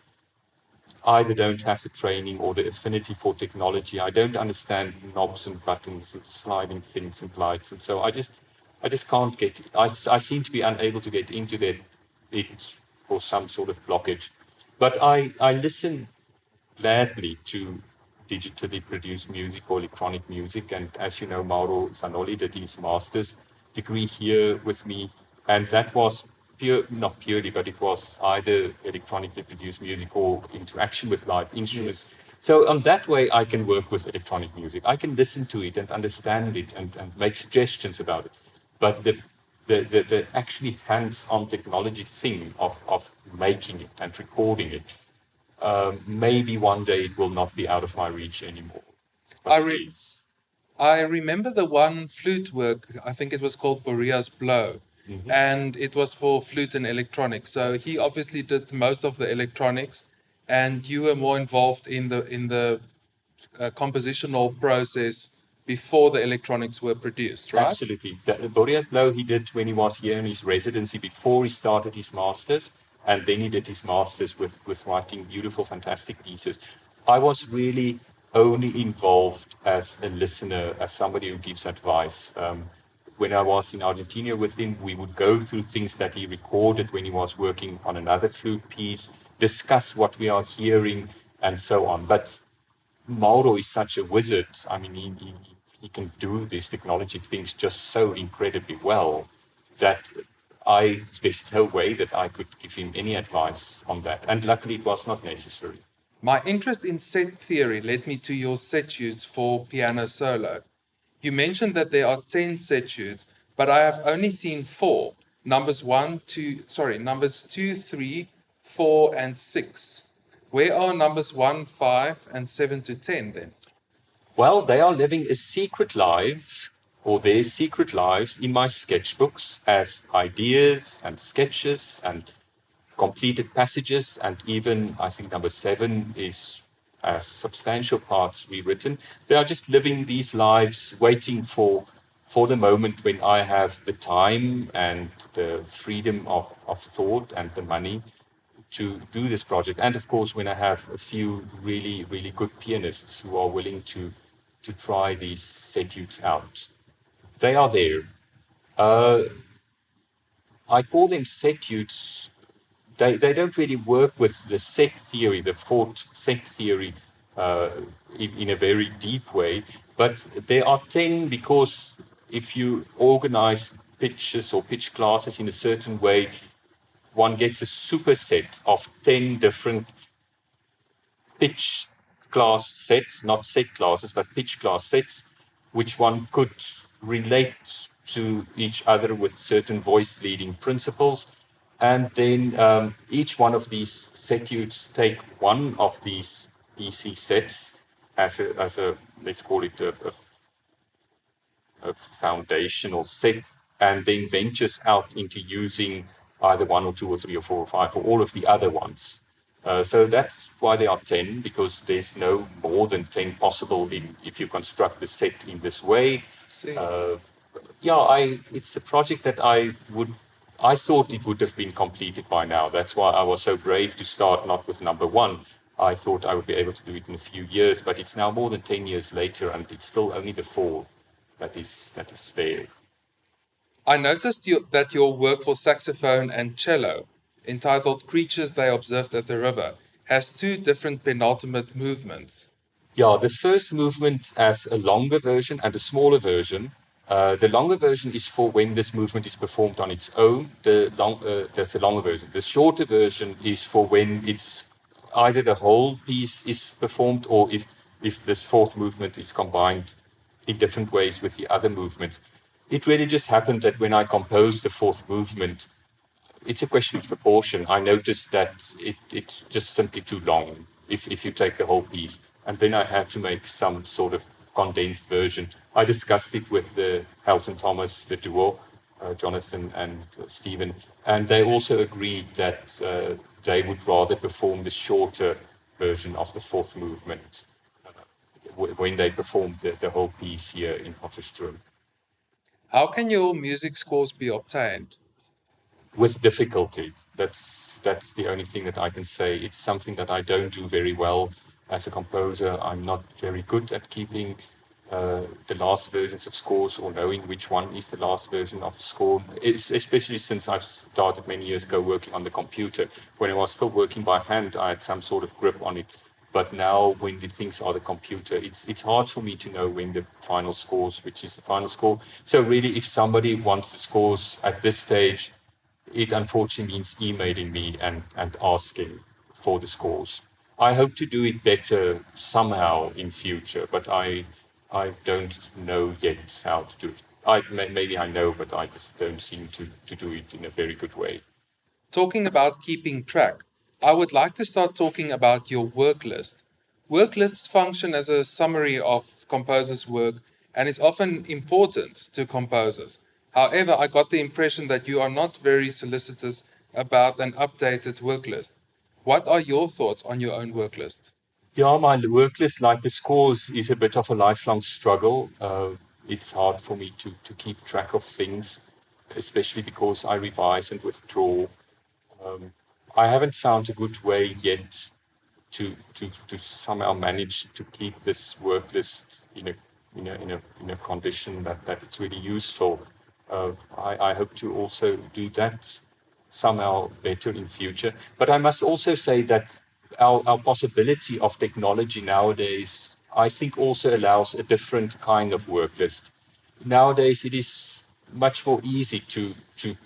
either don't have the training or the affinity for technology. I don't understand knobs and buttons and sliding things and lights, and so I just can't get. I seem to be unable to get into it for some sort of blockage. But I listen gladly to digitally produced music or electronic music, and as you know, Mauro Zanoli did his master's degree here with me, and that was not purely, but it was either electronically produced music or interaction with live instruments. Yes. So on that way, I can work with electronic music. I can listen to it and understand it and make suggestions about it. But the actually hands-on technology thing of making it and recording it, maybe one day it will not be out of my reach anymore. But it is. I remember the one flute work, I think it was called Boreas Blow, and it was for flute and electronics. So he obviously did most of the electronics, and you were more involved in the compositional process before the electronics were produced, right? Absolutely. The Boreas Blow he did when he was here in his residency before he started his masters, and then he did his masters with writing beautiful, fantastic pieces. I was really only involved as a listener, as somebody who gives advice. When I was in Argentina with him, we would go through things that he recorded when he was working on another flute piece, discuss what we are hearing, and so on. But Mauro is such a wizard. I mean, he can do these technology things just so incredibly well that there's no way that I could give him any advice on that. And luckily, it was not necessary. My interest in set theory led me to your setutes for piano solo. You mentioned that there are 10 setutes, but I have only seen 4. Numbers 2, 3, 4, and 6. Where are numbers 1, 5, and 7 to 10 then? Well, they are living a secret life, or their secret lives, in my sketchbooks as ideas and sketches and completed passages, and even I think number 7 is as substantial parts rewritten. They are just living these lives, waiting for the moment when I have the time and the freedom of thought and the money to do this project. And of course, when I have a few really, really good pianists who are willing to try these setutes out. They are there. I call them setutes. They don't really work with the set theory, the fourth set theory, in a very deep way. But there are 10 because if you organize pitches or pitch classes in a certain way, one gets a superset of 10 different pitch class sets, not set classes, but pitch class sets, which one could relate to each other with certain voice leading principles. And then each one of these setutes take one of these PC sets as a let's call it a foundational set, and then ventures out into using either 1 or 2 or 3 or 4 or 5 or all of the other ones. So that's why there are 10, because there's no more than 10 possible if you construct the set in this way. It's a project that I thought it would have been completed by now. That's why I was so brave to start not with number 1. I thought I would be able to do it in a few years, but it's now more than 10 years later, and it's still only the 4 that is there. I noticed that your work for saxophone and cello, entitled Creatures They Observed at the River, has 2 different penultimate movements. Yeah, the first movement as a longer version and a smaller version. The longer version is for when this movement is performed on its own. That's the longer version. The shorter version is for when it's either the whole piece is performed or if this 4th movement is combined in different ways with the other movements. It really just happened that when I composed the 4th movement, it's a question of proportion. I noticed that it's just simply too long if you take the whole piece. And then I had to make some sort of condensed version. I discussed it with Halton Thomas, the duo, Jonathan and Stephen, and they also agreed that they would rather perform the shorter version of the 4th movement when they performed the whole piece here in Potchefstroom. How can your music scores be obtained? With difficulty. That's the only thing that I can say. It's something that I don't do very well as a composer. I'm not very good at keeping the last versions of scores or knowing which one is the last version of a score. Especially since I've started many years ago working on the computer. When I was still working by hand, I had some sort of grip on it. But now, when the things are the computer, it's hard for me to know when the final scores, which is the final score. So really, if somebody wants the scores at this stage, it unfortunately means emailing me and asking for the scores. I hope to do it better somehow in future, but I don't know yet how to do it. Maybe I know, but I just don't seem to do it in a very good way. Talking about keeping track, I would like to start talking about your work list. Work lists function as a summary of composers' work and is often important to composers. However, I got the impression that you are not very solicitous about an updated work list. What are your thoughts on your own work list? Yeah, my work list, like the scores, is a bit of a lifelong struggle. It's hard for me to keep track of things, especially because I revise and withdraw. Um, I haven't found a good way yet to somehow manage to keep this work list in a condition that it's really useful. I hope to also do that somehow better in future. But I must also say that our possibility of technology nowadays, I think, also allows a different kind of work list. Nowadays, it is much more easy to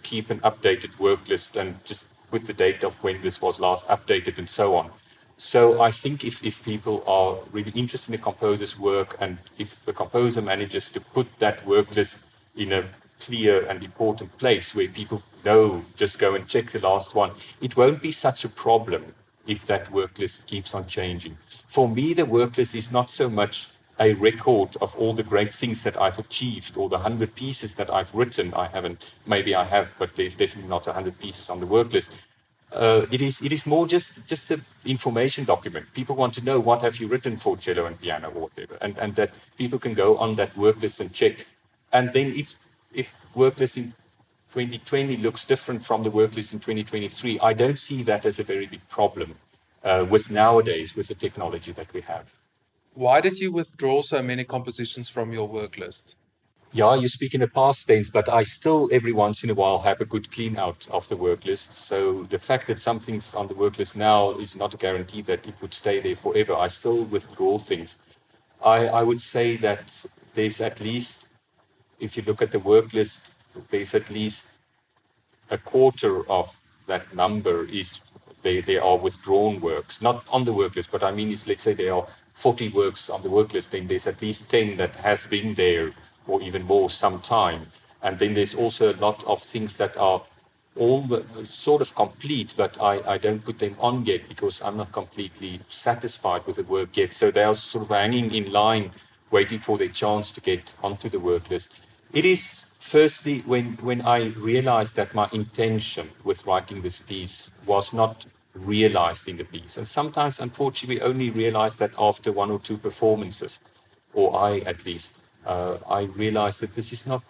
keep an updated work list and just put the date of when this was last updated and so on. So I think if people are really interested in the composer's work, and if the composer manages to put that work list in a clear and important place where people know, just go and check the last one, it won't be such a problem if that work list keeps on changing. For me, the work list is not so much a record of all the great things that I've achieved or the 100 pieces that I've written. I haven't, maybe I have, but there's definitely not 100 pieces on the work list. It is more just an information document. People want to know, what have you written for cello and piano or whatever, and that people can go on that work list and check. And then if work list in 2020 looks different from the work list in 2023, I don't see that as a very big problem with nowadays, with the technology that we have. Why did you withdraw so many compositions from your work list? Yeah, you speak in the past tense, but I still every once in a while have a good clean out of the work list. So the fact that something's on the work list now is not a guarantee that it would stay there forever. I still withdraw things. I would say that there's at least, if you look at the work list, there's at least a quarter of that number is they are withdrawn works, not on the work list, but I mean, let's say there are 40 works on the work list, then there's at least 10 that has been there or even more some time. And then there's also a lot of things that are all sort of complete, but I don't put them on yet because I'm not completely satisfied with the work yet. So they are sort of hanging in line, waiting for their chance to get onto the work list. It is firstly when I realized that my intention with writing this piece was not realized in the piece. And sometimes, unfortunately, we only realize that after one or two performances, or I at least. I realized that this is not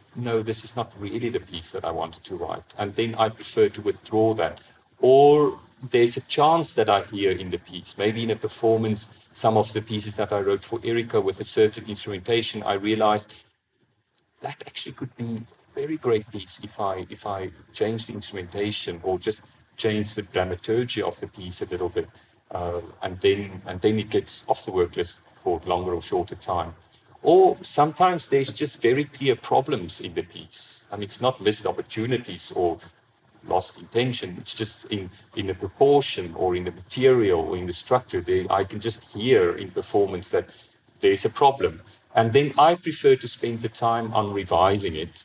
really the piece that I wanted to write. And then I prefer to withdraw that. Or there's a chance that I hear in the piece, maybe in a performance, some of the pieces that I wrote for Erika with a certain instrumentation, I realized that actually could be a very great piece if I change the instrumentation or just change the dramaturgy of the piece a little bit, and then it gets off the work list for longer or shorter time. Or sometimes there's just very clear problems in the piece, and it's not missed opportunities or lost intention. It's just in the proportion or in the material or in the structure. I can just hear in performance that there's a problem. And then I prefer to spend the time on revising it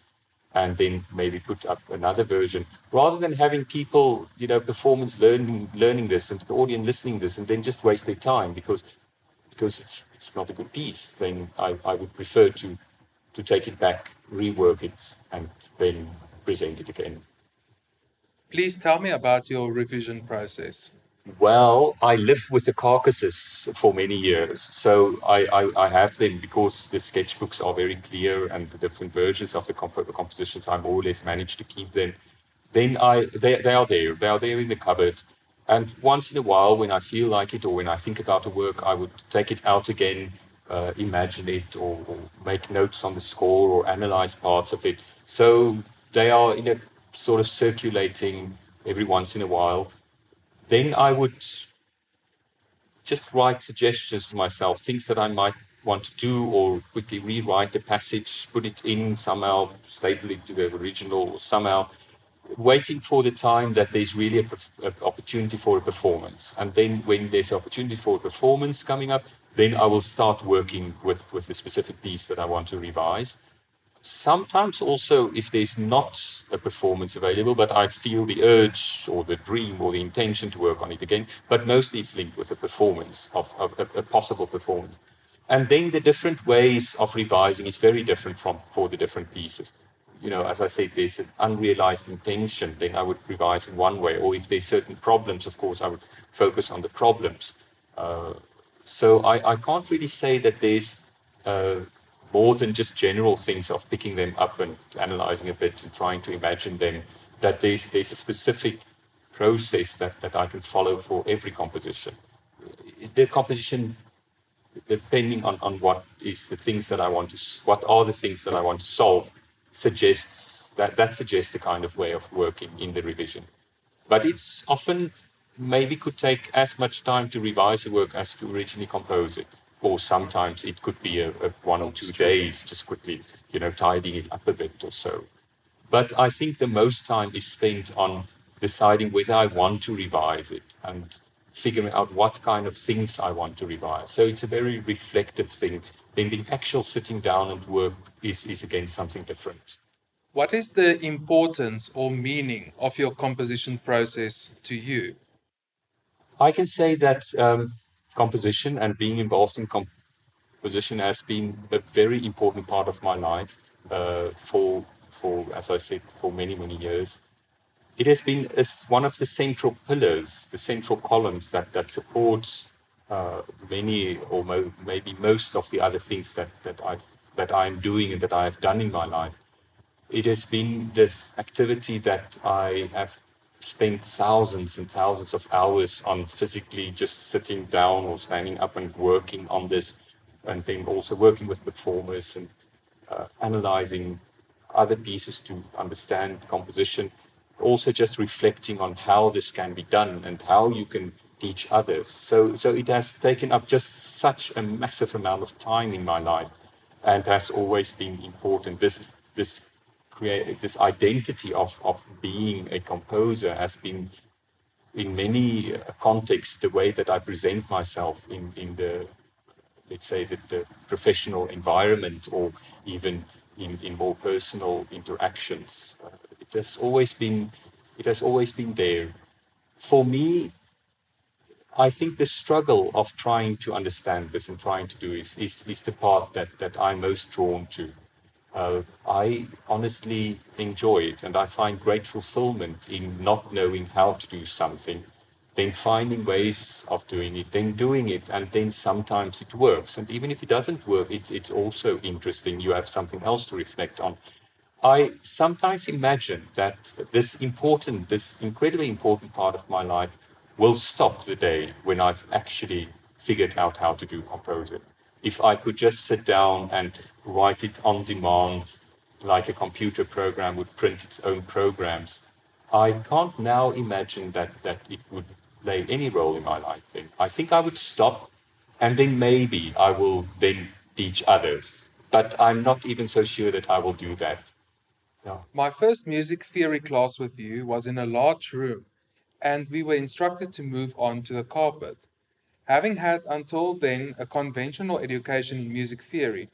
and then maybe put up another version rather than having people, performance learning this and the audience listening this and then just waste their time because it's not a good piece. Then I would prefer to take it back, rework it, and then present it again. Please tell me about your revision process. Well, I lived with the carcasses for many years, so I have them because the sketchbooks are very clear and the different versions of the compositions I more or less managed to keep them. Then they are there. They are there in the cupboard. And once in a while, when I feel like it or when I think about the work, I would take it out again, imagine it, or make notes on the score or analyze parts of it. So they are in a sort of circulating every once in a while. Then I would just write suggestions to myself, things that I might want to do, or quickly rewrite the passage, put it in somehow, staple it to the original, or somehow. waiting for the time that there's really a opportunity for a performance. And then when there's an opportunity for a performance coming up, then I will start working with the specific piece that I want to revise. Sometimes also if there's not a performance available, but I feel the urge or the dream or the intention to work on it again, but mostly it's linked with a performance of a possible performance. And then the different ways of revising is very different for the different pieces. As I said, there's an unrealized intention, then I would revise in one way. Or if there's certain problems, of course, I would focus on the problems. So I can't really say that there's uh, more than just general things of picking them up and analyzing a bit and trying to imagine them, that there's a specific process that I can follow for every composition. The composition, depending on what is the things that I want to, what are the things that I want to solve, suggests a kind of way of working in the revision. But it's often maybe could take as much time to revise a work as to originally compose it. Or sometimes it could be a 1 or 2 days, just quickly, tidying it up a bit or so. But I think the most time is spent on deciding whether I want to revise it and figuring out what kind of things I want to revise. So it's a very reflective thing. Then the actual sitting down and work is again something different. What is the importance or meaning of your composition process to you? I can say that composition and being involved in composition has been a very important part of my life for as I said, for many, many years. It has been as one of the central pillars, the central columns that supports many or maybe most of the other things that I'm doing and that I have done in my life. It has been the activity that I have spent thousands and thousands of hours on, physically just sitting down or standing up and working on this, and then also working with performers and analyzing other pieces to understand composition, also just reflecting on how this can be done and how you can teach others. So it has taken up just such a massive amount of time in my life, and has always been important. This identity of being a composer has been in many contexts the way that I present myself in the, let's say, the professional environment, or even in more personal interactions. It has always been there. For me, I think the struggle of trying to understand this and trying to do is the part that I'm most drawn to. I honestly enjoy it, and I find great fulfillment in not knowing how to do something, then finding ways of doing it, then doing it, and then sometimes it works. And even if it doesn't work, it's also interesting. You have something else to reflect on. I sometimes imagine that this incredibly important part of my life will stop the day when I've actually figured out how to do composing. If I could just sit down and write it on demand, like a computer program would print its own programs, I can't now imagine that it would play any role in my life then. I think I would stop, and then maybe I will then teach others. But I'm not even so sure that I will do that. Yeah. My first music theory class with you was in a large room, and we were instructed to move on to the carpet. Having had until then a conventional education in music theory,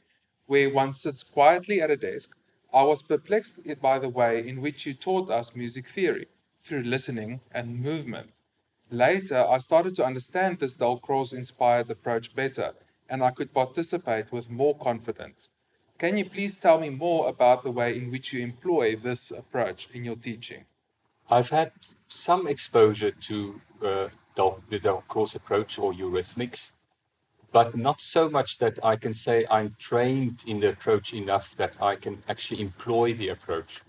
where one sits quietly at a desk, I was perplexed by the way in which you taught us music theory, through listening and movement. Later, I started to understand this Dalcroze inspired approach better, and I could participate with more confidence. Can you please tell me more about the way in which you employ this approach in your teaching? I've had some exposure to the Dalcroze approach or eurythmics, but not so much that I can say I'm trained in the approach enough that I can actually employ the approach,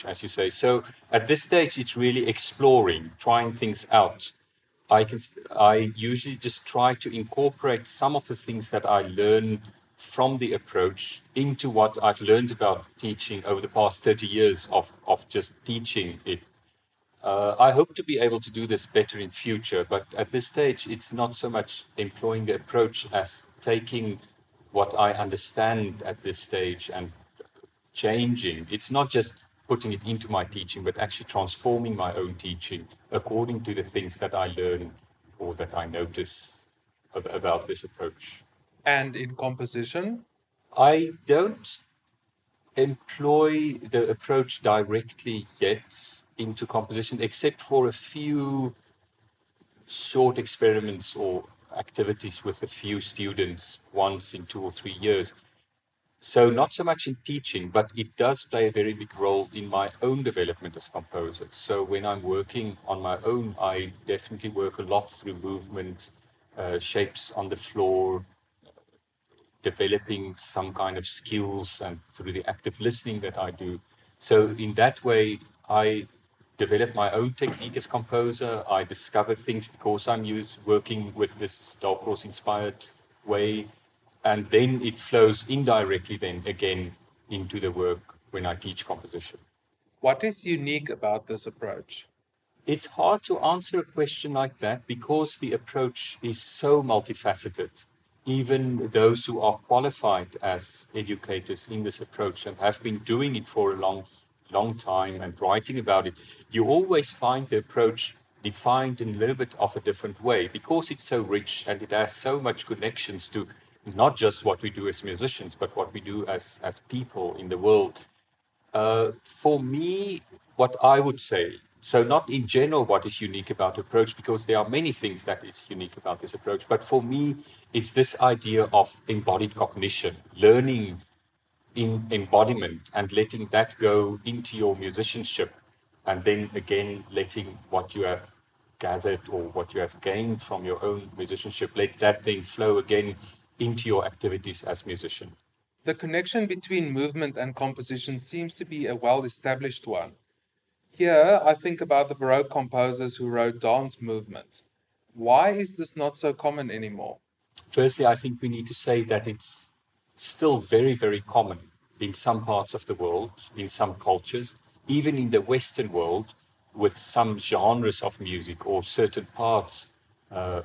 as you say. So at this stage, it's really exploring, trying things out. I usually just try to incorporate some of the things that I learn from the approach into what I've learned about teaching over the past 30 years of just teaching it. I hope to be able to do this better in future, but at this stage, it's not so much employing the approach as taking what I understand at this stage and changing. It's not just putting it into my teaching, but actually transforming my own teaching according to the things that I learn or that I notice about this approach. And in composition? I don't employ the approach directly yet into composition, except for a few short experiments or activities with a few students once in 2 or 3 years. So not so much in teaching, but it does play a very big role in my own development as a composer. So when I'm working on my own, I definitely work a lot through movement, shapes on the floor, developing some kind of skills and through the active listening that I do. So in that way, I develop my own technique as composer. I discover things because I'm working with this Dark Horse inspired way. And then it flows indirectly then again into the work when I teach composition. What is unique about this approach? It's hard to answer a question like that because the approach is so multifaceted. Even those who are qualified as educators in this approach and have been doing it for a long time and writing about it, you always find the approach defined in a little bit of a different way because it's so rich and it has so much connections to not just what we do as musicians, but what we do as people in the world. For me, what I would say, so not in general what is unique about approach, because there are many things that is unique about this approach, but for me, it's this idea of embodied cognition, learning in embodiment and letting that go into your musicianship, and then again letting what you have gathered or what you have gained from your own musicianship, let that then flow again into your activities as musician. The connection between movement and composition seems to be a well-established one. Here, I think about the Baroque composers who wrote dance movements. Why is this not so common anymore? Firstly, I think we need to say that it's still very, very common in some parts of the world, in some cultures, even in the Western world, with some genres of music or certain parts, uh,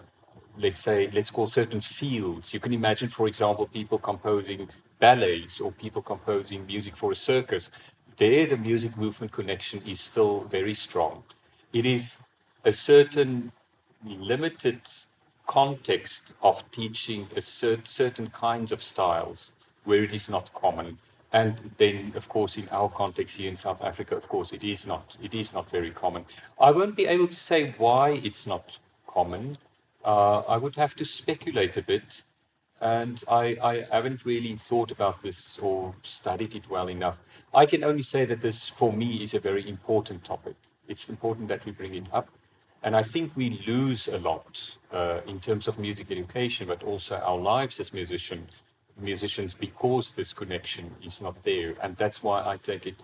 let's call certain fields. You can imagine, for example, people composing ballets or people composing music for a circus. There, the music movement connection is still very strong. It is a certain limited context of teaching certain kinds of styles where it is not common. And then, of course, in our context here in South Africa, of course, it is not very common. I won't be able to say why it's not common. I would have to speculate a bit, and I haven't really thought about this or studied it well enough. I can only say that this, for me, is a very important topic. It's important that we bring it up. And I think we lose a lot in terms of music education, but also our lives as musicians, because this connection is not there. And that's why I take it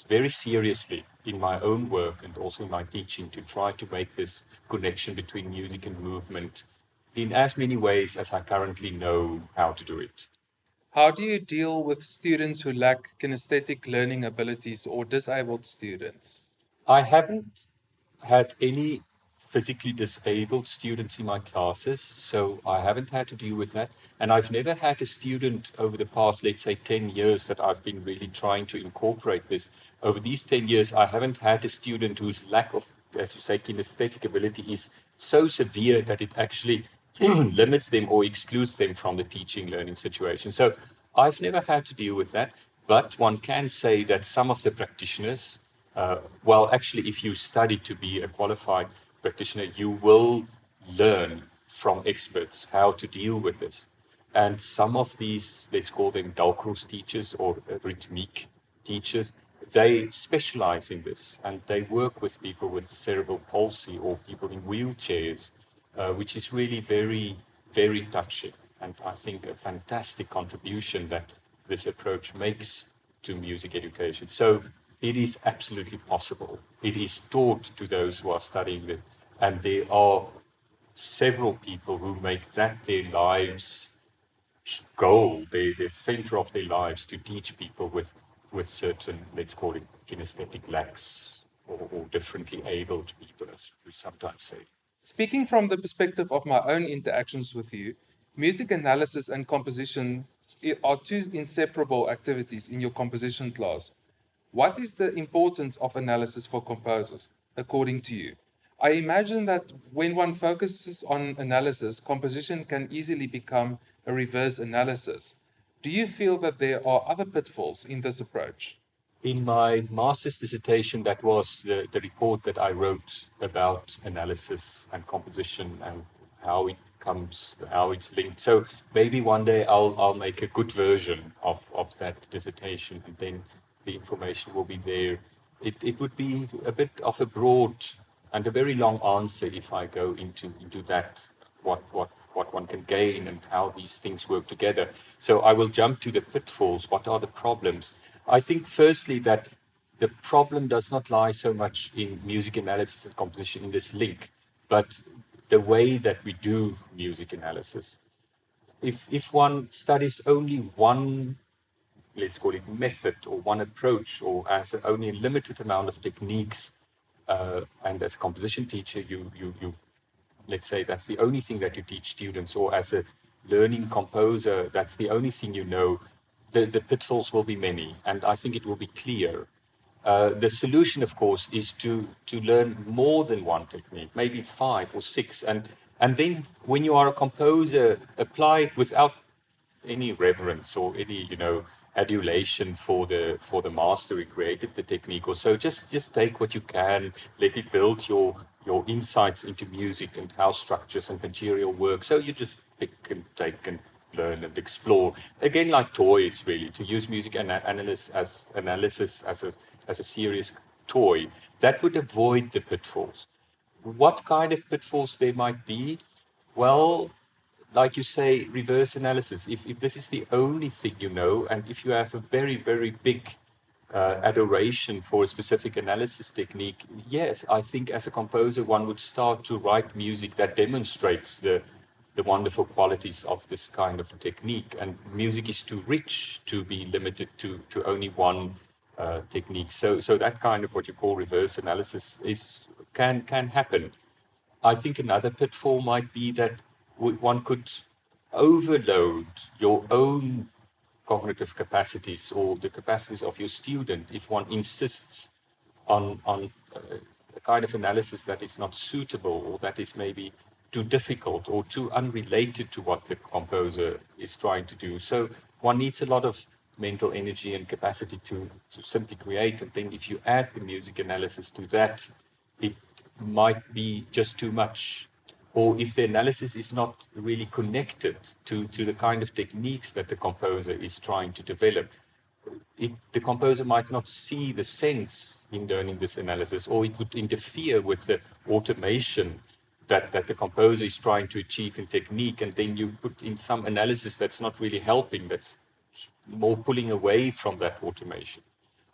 very seriously in my own work and also in my teaching to try to make this connection between music and movement in as many ways as I currently know how to do it. How do you deal with students who lack kinesthetic learning abilities or disabled students? I haven't had any physically disabled students in my classes, so I haven't had to deal with that. And I've never had a student over the past, let's say, 10 years that I've been really trying to incorporate this. Over these 10 years, I haven't had a student whose lack of, as you say, kinesthetic ability is so severe that it actually limits them or excludes them from the teaching learning situation. So I've never had to deal with that, but one can say that some of the practitioners, well, actually, if you study to be a qualified practitioner, you will learn from experts how to deal with this. And some of these, let's call them Dalcroze teachers or rhythmic teachers, they specialize in this and they work with people with cerebral palsy or people in wheelchairs, which is really very, very touching. And I think a fantastic contribution that this approach makes to music education. So it is absolutely possible. It is taught to those who are studying it. And there are several people who make that their lives goal, the center of their lives, to teach people with certain, let's call it kinesthetic lacks or differently abled people, as we sometimes say. Speaking from the perspective of my own interactions with you, music analysis and composition are two inseparable activities in your composition class. What is the importance of analysis for composers, according to you? I imagine that when one focuses on analysis, composition can easily become a reverse analysis. Do you feel that there are other pitfalls in this approach? In my master's dissertation, that was the report that I wrote about analysis and composition and how it comes, how it's linked. So maybe one day I'll make a good version of that dissertation, and then the information will be there. It would be a bit of a broad and a very long answer if I go into that, what one can gain and how these things work together. So I will jump to the pitfalls. What are the problems? I think, firstly, that the problem does not lie so much in music analysis and composition in this link, but the way that we do music analysis. If one studies only one, let's call it method, or one approach, or as only a limited amount of techniques, and as a composition teacher, you let's say that's the only thing that you teach students, or as a learning composer, that's the only thing you know, the pitfalls will be many, and I think it will be clear. The solution, of course, is to learn more than one technique, maybe 5 or 6, and then when you are a composer, apply it without any reverence or any adulation for the master who created the technique or so. Just take what you can, let it build your insights into music and how structures and material work. So you just pick and take and learn and explore, again, like toys, really, to use music analysis as a serious toy. That would avoid the pitfalls. What kind of pitfalls there might be? Well, like you say, reverse analysis. If this is the only thing you know, and if you have a very, very big adoration for a specific analysis technique, yes, I think as a composer, one would start to write music that demonstrates the wonderful qualities of this kind of technique. And music is too rich to be limited to only one technique. So that kind of what you call reverse analysis can happen. I think another pitfall might be that one could overload your own cognitive capacities or the capacities of your student if one insists on a kind of analysis that is not suitable, or that is maybe too difficult or too unrelated to what the composer is trying to do. So one needs a lot of mental energy and capacity to simply create. And then if you add the music analysis to that, it might be just too much. Or if the analysis is not really connected to the kind of techniques that the composer is trying to develop, the composer might not see the sense in learning this analysis, or it would interfere with the automation that the composer is trying to achieve in technique, and then you put in some analysis that's not really helping, that's more pulling away from that automation.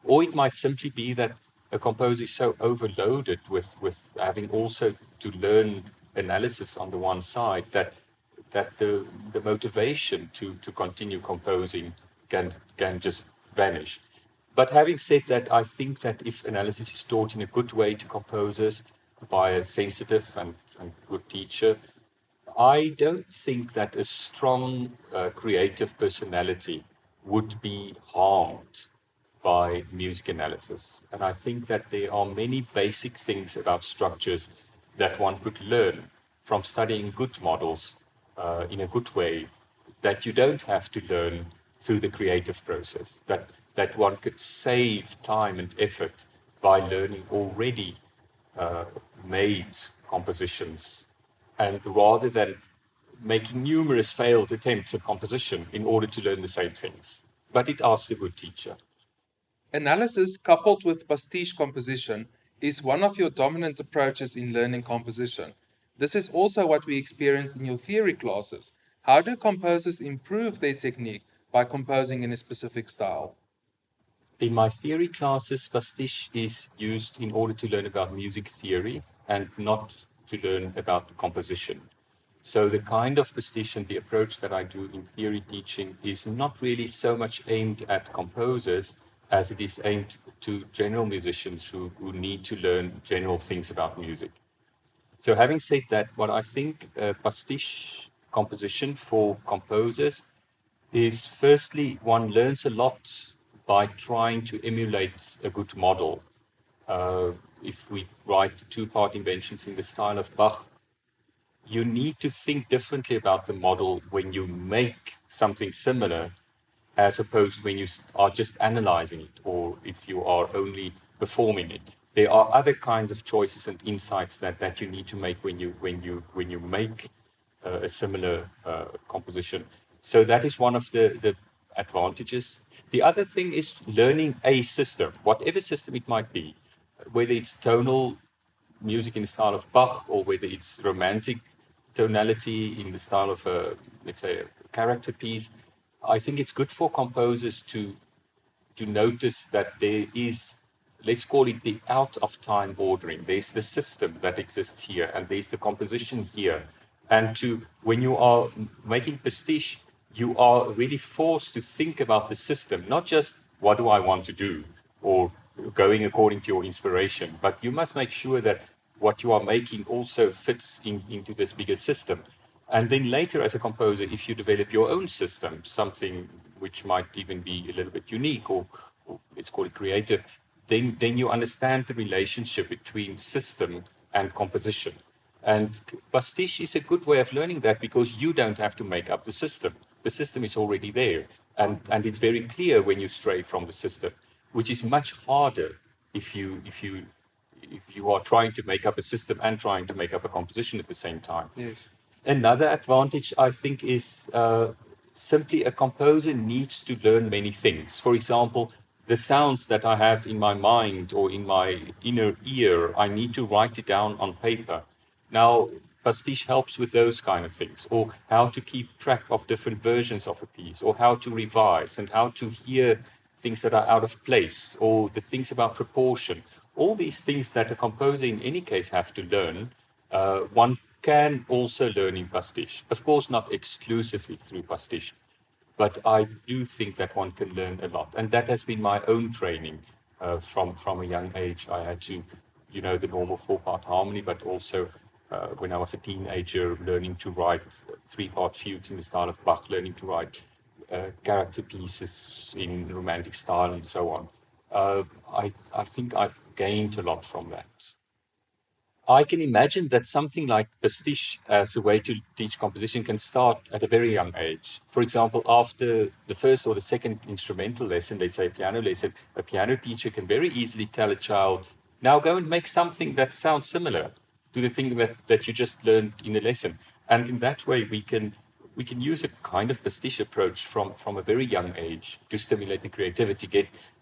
Or it might simply be that a composer is so overloaded with having also to learn analysis on the one side that the motivation to continue composing can just vanish. But having said that, I think that if analysis is taught in a good way to composers by a sensitive and good teacher, I don't think that a strong creative personality would be harmed by music analysis. And I think that there are many basic things about structures that one could learn from studying good models in a good way, that you don't have to learn through the creative process, that one could save time and effort by learning already made compositions, and rather than making numerous failed attempts at composition in order to learn the same things. But it asks a good teacher. Analysis coupled with pastiche composition is one of your dominant approaches in learning composition. This is also what we experienced in your theory classes. How do composers improve their technique by composing in a specific style? In my theory classes, pastiche is used in order to learn about music theory and not to learn about composition. So the kind of pastiche and the approach that I do in theory teaching is not really so much aimed at composers as it is aimed to general musicians who need to learn general things about music. So having said that, what I think pastiche composition for composers is, firstly, one learns a lot by trying to emulate a good model. If we write two-part inventions in the style of Bach, you need to think differently about the model when you make something similar, as opposed when you are just analyzing it, or if you are only performing it. There are other kinds of choices and insights that you need to make when you make a similar composition. So that is one of the advantages. The other thing is learning a system, whatever system it might be, whether it's tonal music in the style of Bach, or whether it's romantic tonality in the style of let's say, a character piece. I think it's good for composers to notice that there is, let's call it the out of time ordering. There's the system that exists here, and there's the composition here. And when you are making pastiche, you are really forced to think about the system, not just what do I want to do, or going according to your inspiration, but you must make sure that what you are making also fits into this bigger system. And then later, as a composer, if you develop your own system, something which might even be a little bit unique, or let's call it creative, then you understand the relationship between system and composition. And pastiche is a good way of learning that, because you don't have to make up the system. The system is already there, and it's very clear when you stray from the system, which is much harder if you are trying to make up a system and trying to make up a composition at the same time. Yes. Another advantage, I think, is simply a composer needs to learn many things. For example, the sounds that I have in my mind or in my inner ear, I need to write it down on paper. Now, pastiche helps with those kind of things, or how to keep track of different versions of a piece, or how to revise, and how to hear things that are out of place, or the things about proportion. All these things that a composer in any case have to learn, one can also learn in pastiche. Of course, not exclusively through pastiche, but I do think that one can learn a lot. And that has been my own training from a young age. I had to, the normal four-part harmony, but also when I was a teenager, learning to write three-part fugues in the style of Bach, learning to write character pieces in romantic style, and so on. I think I've gained a lot from that. I can imagine that something like pastiche as a way to teach composition can start at a very young age. For example, after the first or the second instrumental lesson, let's say a piano lesson, a piano teacher can very easily tell a child, now go and make something that sounds similar to the thing that you just learned in the lesson. And in that way, we can use a kind of pastiche approach from a very young age to stimulate the creativity,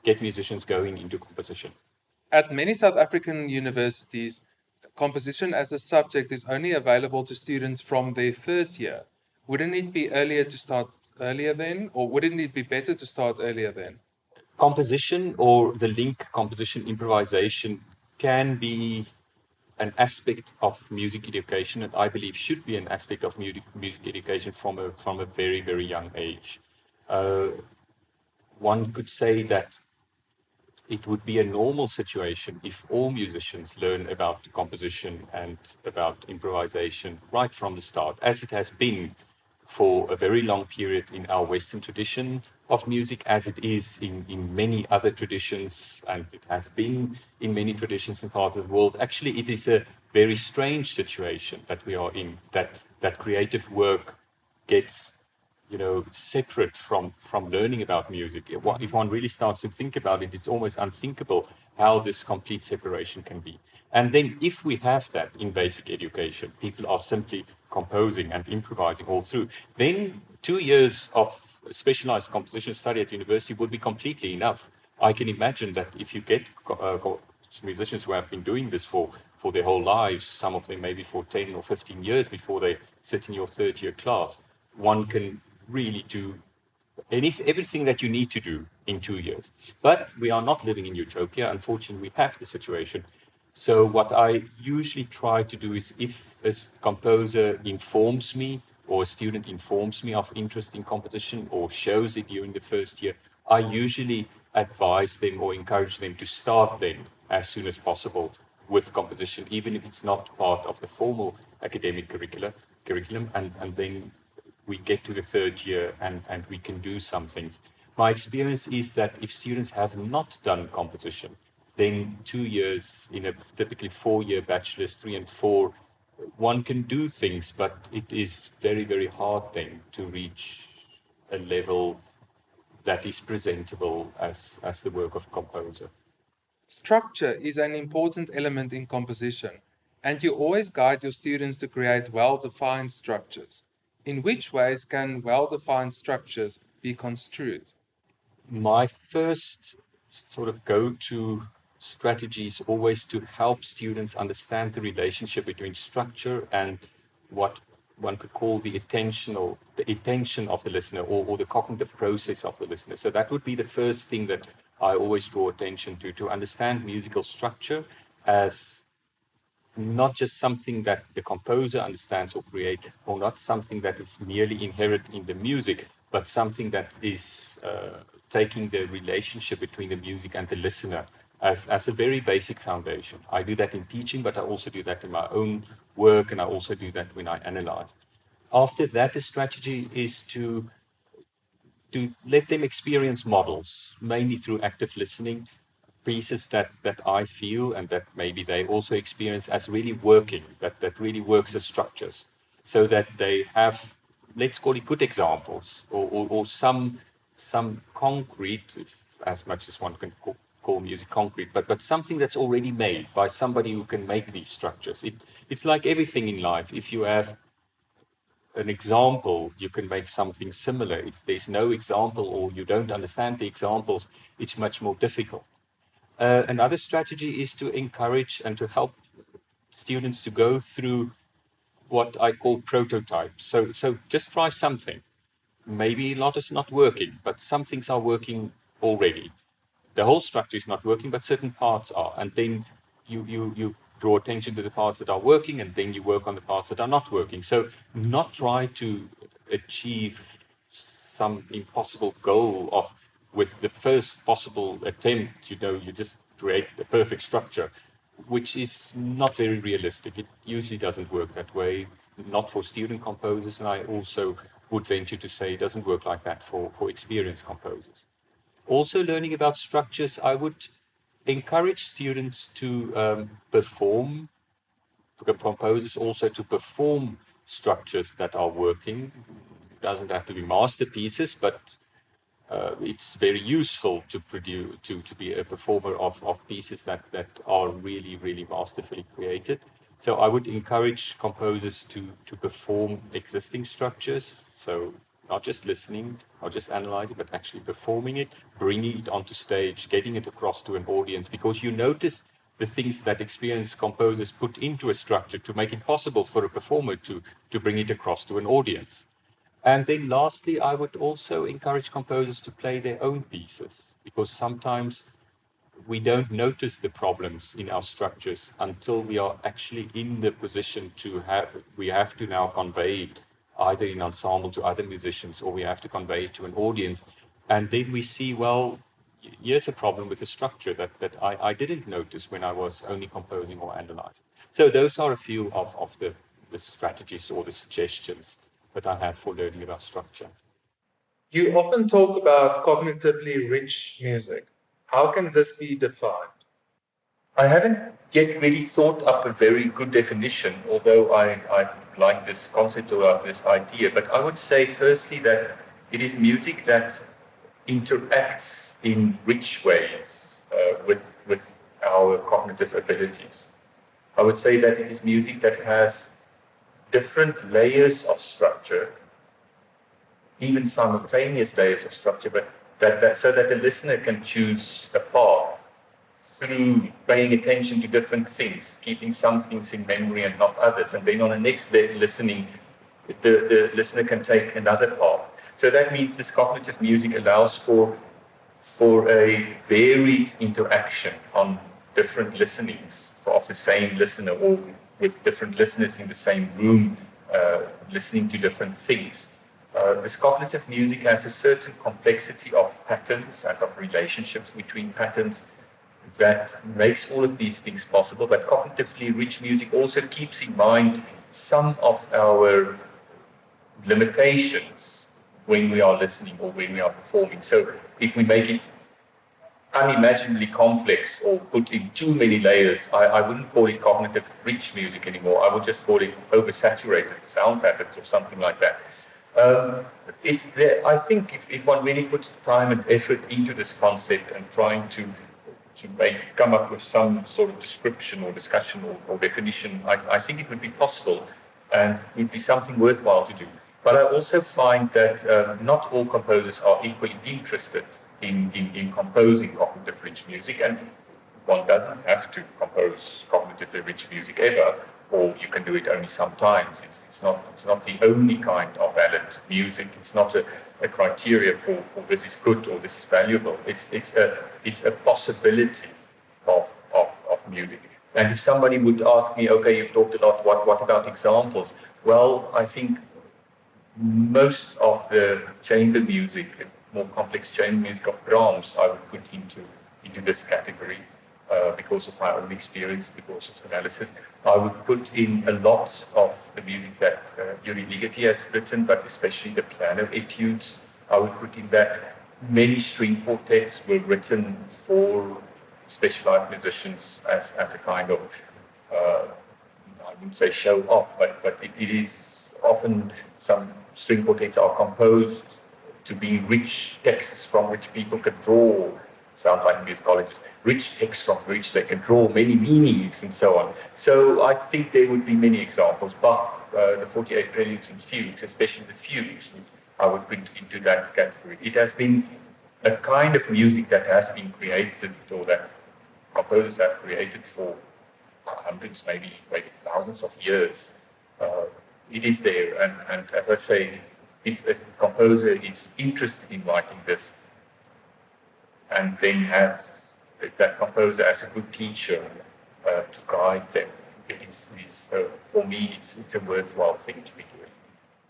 get musicians going into composition. At many South African universities, composition as a subject is only available to students from their third year. Wouldn't it be earlier to start earlier then, or wouldn't it be better to start earlier then? Composition, or the link composition improvisation, can be an aspect of music education, and I believe should be an aspect of music education from a very, very young age. One could say that it would be a normal situation if all musicians learn about composition and about improvisation right from the start, as it has been for a very long period in our Western tradition of music, as it is in many other traditions, and it has been in many traditions in parts of the world. Actually, it is a very strange situation that we are in, that creative work gets separate from learning about music. If one really starts to think about it, it's almost unthinkable how this complete separation can be. And then if we have that in basic education, people are simply composing and improvising all through, then 2 years of specialized composition study at university would be completely enough. I can imagine that if you get musicians who have been doing this for their whole lives, some of them maybe for 10 or 15 years before they sit in your third year class, one can really do everything that you need to do in 2 years. But we are not living in utopia. Unfortunately, we have the situation. So what I usually try to do is, if a composer informs me or a student informs me of interest in composition or shows it during the first year, I usually advise them or encourage them to start then as soon as possible with composition, even if it's not part of the formal academic curriculum, and then we get to the third year and we can do some things. My experience is that if students have not done composition, then 2 years in a typically 4-year bachelor's, 3 and 4, one can do things, but it is very, very hard then to reach a level that is presentable as the work of a composer. Structure is an important element in composition, and you always guide your students to create well-defined structures. In which ways can well-defined structures be construed? My first sort of go-to strategy is always to help students understand the relationship between structure and what one could call the attention of the listener, or the cognitive process of the listener. So that would be the first thing that I always draw attention to understand musical structure as not just something that the composer understands or creates, or not something that is merely inherent in the music, but something that is taking the relationship between the music and the listener as a very basic foundation. I do that in teaching, but I also do that in my own work, and I also do that when I analyze. After that, the strategy is to let them experience models, mainly through active listening, pieces that I feel and that maybe they also experience as really working, that really works as structures, so that they have, let's call it, good examples, or some concrete, as much as one can call music concrete, but something that's already made by somebody who can make these structures. It's like everything in life. If you have an example, you can make something similar. If there's no example or you don't understand the examples, it's much more difficult. Another strategy is to encourage and to help students to go through what I call prototypes. So just try something. Maybe a lot is not working, but some things are working already. The whole structure is not working, but certain parts are. And then you draw attention to the parts that are working, and then you work on the parts that are not working. So not try to achieve some impossible goal of, with the first possible attempt, you just create a perfect structure, which is not very realistic. It usually doesn't work that way, not for student composers, and I also would venture to say it doesn't work like that for experienced composers. Also, learning about structures, I would encourage students to perform, composers also to perform structures that are working. It doesn't have to be masterpieces, but it's very useful to produce, to be a performer of pieces that are really, really masterfully created. So I would encourage composers to perform existing structures. So not just listening, not just analyzing, but actually performing it, bringing it onto stage, getting it across to an audience, because you notice the things that experienced composers put into a structure to make it possible for a performer to bring it across to an audience. And then lastly, I would also encourage composers to play their own pieces, because sometimes we don't notice the problems in our structures until we are actually in the position we have to now convey it either in ensemble to other musicians, or we have to convey it to an audience. And then we see, well, here's a problem with the structure that I didn't notice when I was only composing or analyzing. So those are a few of the strategies or the suggestions that I have for learning about structure. You often talk about cognitively rich music. How can this be defined? I haven't yet really thought up a very good definition, although I like this concept or this idea. But I would say, firstly, that it is music that interacts in rich ways with our cognitive abilities. I would say that it is music that has different layers of structure, even simultaneous layers of structure, but so that the listener can choose a path through paying attention to different things, keeping some things in memory and not others, and then on the next listening, the listener can take another path. So that means this cognitive music allows for a varied interaction on different listenings of the same listener, or with different listeners in the same room, listening to different things. This cognitive music has a certain complexity of patterns and of relationships between patterns that makes all of these things possible. But cognitively rich music also keeps in mind some of our limitations when we are listening or when we are performing. So if we make it unimaginably complex or put in too many layers, I wouldn't call it cognitive rich music anymore. I would just call it oversaturated sound patterns or something like that. It's there. I think if one really puts time and effort into this concept and trying to come up with some sort of description or discussion or definition, I think it would be possible and it would be something worthwhile to do. But I also find that not all composers are equally interested in composing cognitive rich music, and one doesn't have to compose cognitively rich music ever, or you can do it only sometimes. It's not the only kind of valid music. It's not a criteria for this is good or this is valuable. It's a possibility of music. And if somebody would ask me, okay, you've talked a lot, what about examples? Well, I think most of the chamber music, more complex chamber music of Brahms, I would put into this category because of my own experience, because of analysis. I would put in a lot of the music that Yuri Ligeti has written, but especially the piano etudes. I would put in that. Many string quartets were written for specialized musicians as a kind of, I wouldn't say show off, but it is often some string quartets are composed to be rich texts from which people can draw, sound like musicologists, rich texts from which they can draw many meanings and so on. So I think there would be many examples. Bach, the 48 preludes and fugues, especially the fugues, I would put into that category. It has been a kind of music that has been created, or that composers have created for hundreds, maybe thousands of years. It is there, and as I say, if a composer is interested in writing this, and then if that composer has a good teacher to guide them, for me, it's a worthwhile thing to be doing.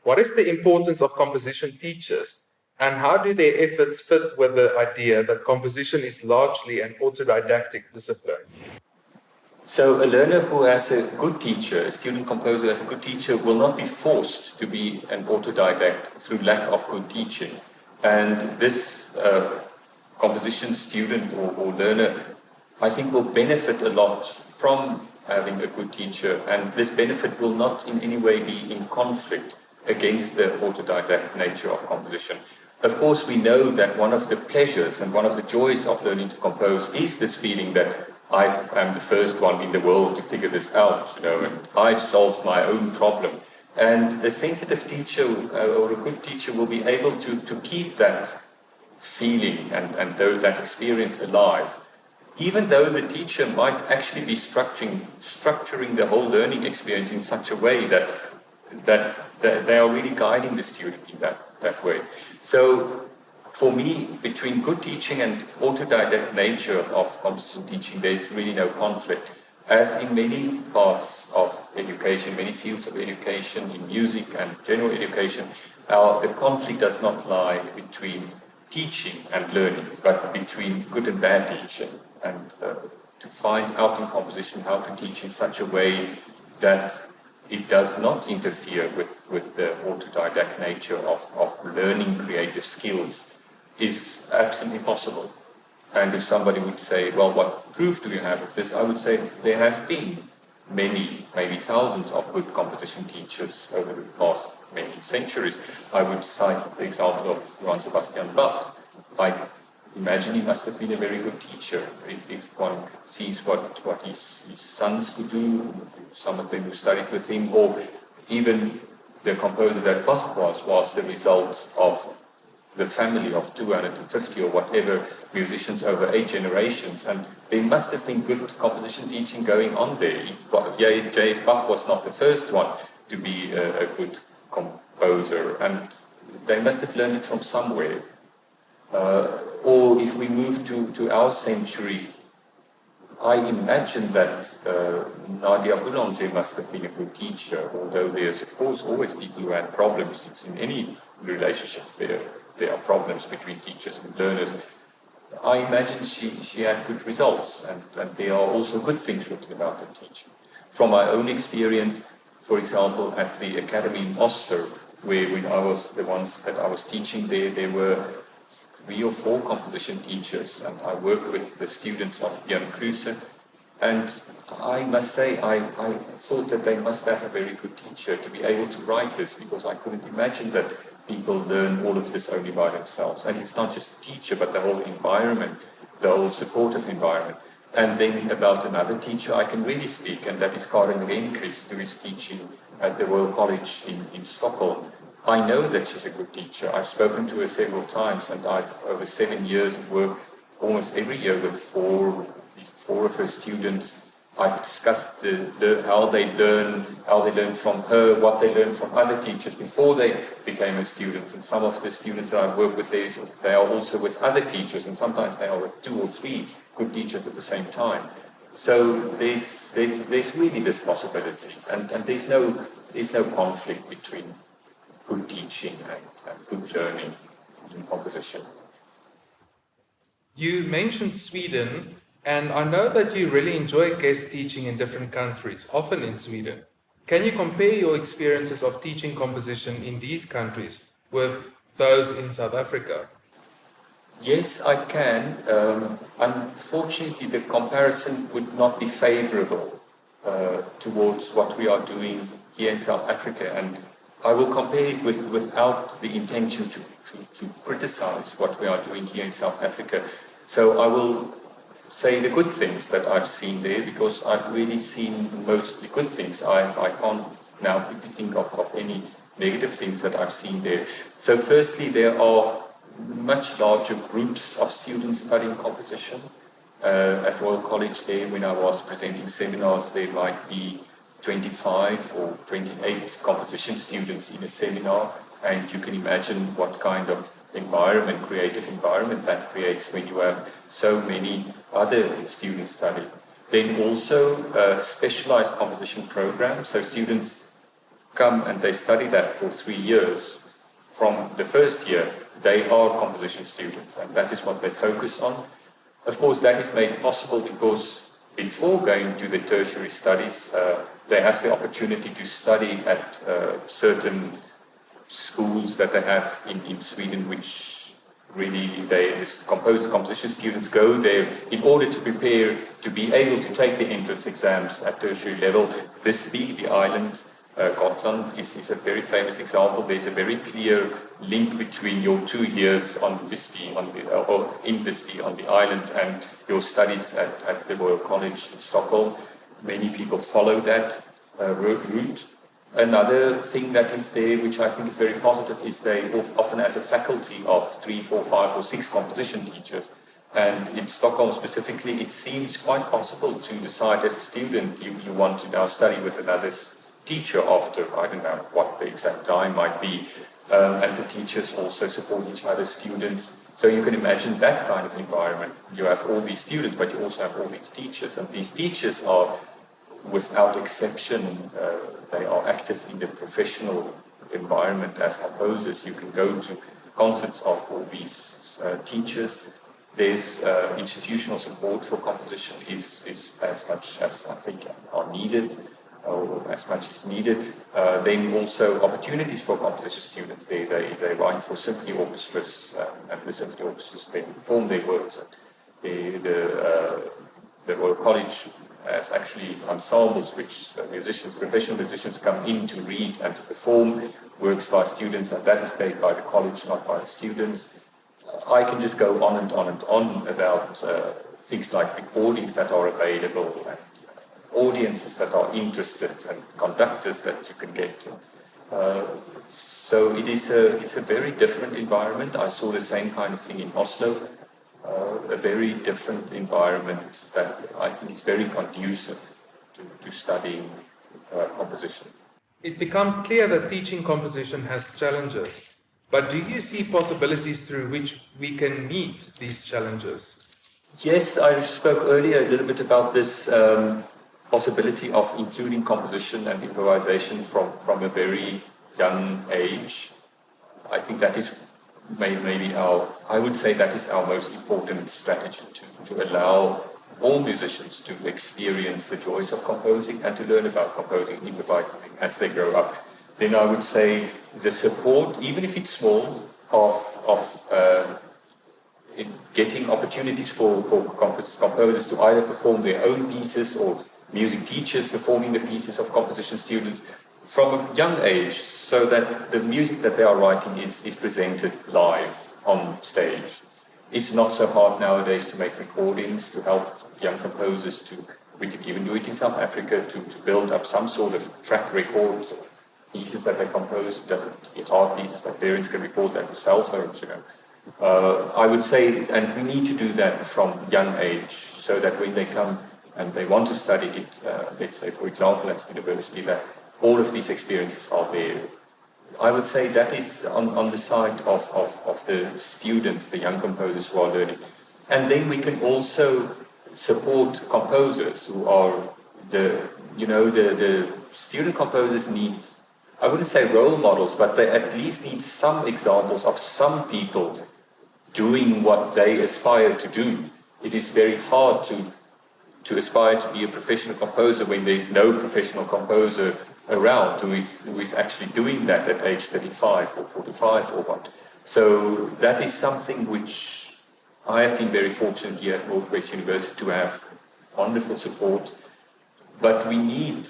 What is the importance of composition teachers, and how do their efforts fit with the idea that composition is largely an autodidactic discipline? So a learner who has a good teacher, a student composer who has a good teacher, will not be forced to be an autodidact through lack of good teaching. And this composition student or learner, I think, will benefit a lot from having a good teacher, and this benefit will not in any way be in conflict against the autodidact nature of composition. Of course, we know that one of the pleasures and one of the joys of learning to compose is this feeling that I am the first one in the world to figure this out, and I've solved my own problem. And a sensitive teacher or a good teacher will be able to keep that feeling and that experience alive, even though the teacher might actually be structuring the whole learning experience in such a way that they are really guiding the student in that way. So for me, between good teaching and autodidact nature of composition teaching, there's really no conflict. As in many parts of education, many fields of education, in music and general education, the conflict does not lie between teaching and learning, but between good and bad teaching. And to find out in composition how to teach in such a way that it does not interfere with the autodidact nature of learning creative skills is absolutely possible. And if somebody would say, well, what proof do you have of this? I would say there has been many, maybe thousands of good composition teachers over the past many centuries. I would cite the example of Johann Sebastian Bach. I imagine he must have been a very good teacher. If one sees what his sons could do, some of them who studied with him, or even the composer that Bach was the result of the family of 250 or whatever musicians over 8 generations, and there must have been good composition teaching going on there. J.S. Bach was not the first one to be a good composer, and they must have learned it from somewhere. Or if we move to our century, I imagine that Nadia Boulanger must have been a good teacher, although there's of course always people who had problems. It's in any relationship there are problems between teachers and learners. I imagine she had good results, and there are also good things written about her teaching. From my own experience, for example, at the Academy in Oslo, where when I was the ones that I was teaching there were 3 or 4 composition teachers, and I work with the students of Jan Kruse. And I must say, I thought that they must have a very good teacher to be able to write this, because I couldn't imagine that people learn all of this only by themselves. And it's not just the teacher, but the whole environment, the whole supportive environment. And then about another teacher I can really speak, and that is Karin Renquist, who is teaching at the Royal College in Stockholm. I know that she's a good teacher. I've spoken to her several times, and I've, over 7 years, worked almost every year with at least four of her students. I've discussed how they learn from her, what they learn from other teachers before they became her students. And some of the students that I work with, they are also with other teachers, and sometimes they are with 2 or 3 good teachers at the same time. So there's really this possibility, and there's no conflict between good teaching and good learning in composition. You mentioned Sweden, and I know that you really enjoy guest teaching in different countries, often in Sweden. Can you compare your experiences of teaching composition in these countries with those in South Africa? Yes, I can. Unfortunately, the comparison would not be favorable towards what we are doing here in South Africa. And I will compare it without the intention to criticize what we are doing here in South Africa. So I will say the good things that I've seen there, because I've really seen mostly good things. I can't now quickly think of any negative things that I've seen there. So firstly, there are much larger groups of students studying composition. At Royal College there, when I was presenting seminars, there might be 25 or 28 composition students in a seminar, and you can imagine what kind of creative environment that creates when you have so many other students studying. Then also specialized composition programs, so students come and they study that for 3 years. From the first year, they are composition students, and that is what they focus on. Of course, that is made possible because before going to the tertiary studies, they have the opportunity to study at certain schools that they have in Sweden, which really composition students go there in order to prepare to be able to take the entrance exams at tertiary level. Visby, the island, Gotland is a very famous example. There's a very clear link between your 2 years on Visby, or in Visby on the island, and your studies at the Royal College in Stockholm. Many people follow that route. Another thing that is there, which I think is very positive, is they often have a faculty of 3, 4, 5 or 6 composition teachers. And in Stockholm specifically, it seems quite possible to decide as a student you want to now study with another teacher after, I don't know what the exact time might be, and the teachers also support each other's students. So you can imagine that kind of environment. You have all these students, but you also have all these teachers, and these teachers are, without exception, they are active in the professional environment as composers. You can go to concerts of all these teachers. There's institutional support for composition is as much as I think are needed, or as much as needed. Then also opportunities for composition students. They write for symphony orchestras, and the symphony orchestras then perform their works. The Royal College has actually ensembles which professional musicians come in to read and to perform works by students, and that is paid by the college, not by the students. I can just go on and on and on about things like recordings that are available, and audiences that are interested, and conductors that you can get. So it's a very different environment. I saw the same kind of thing in Oslo. A very different environment that I think is very conducive to studying composition. It becomes clear that teaching composition has challenges, but do you see possibilities through which we can meet these challenges? Yes, I spoke earlier a little bit about this possibility of including composition and improvisation from a very young age. I think that is maybe I would say that is our most important strategy, to allow all musicians to experience the joys of composing and to learn about composing, improvising as they grow up. Then I would say the support, even if it's small, of in getting opportunities for composers to either perform their own pieces or music teachers performing the pieces of composition students from a young age, so that the music that they are writing is presented live on stage. It's not so hard nowadays to make recordings, to help young composers to, we can even do it in South Africa, to build up some sort of track records or pieces that they compose. It doesn't be hard pieces, but parents can record that with cell phones, you know. I would say, and we need to do that from young age, so that when they come and they want to study it, let's say, for example, at university, that all of these experiences are there. I would say that is on the side of the students, the young composers who are learning. And then we can also support composers who are the student composers need, I wouldn't say role models, but they at least need some examples of some people doing what they aspire to do. It is very hard to aspire to be a professional composer when there's no professional composer around who is actually doing that at age 35 or 45 or what. So that is something which I have been very fortunate here at Northwest University to have wonderful support, but we need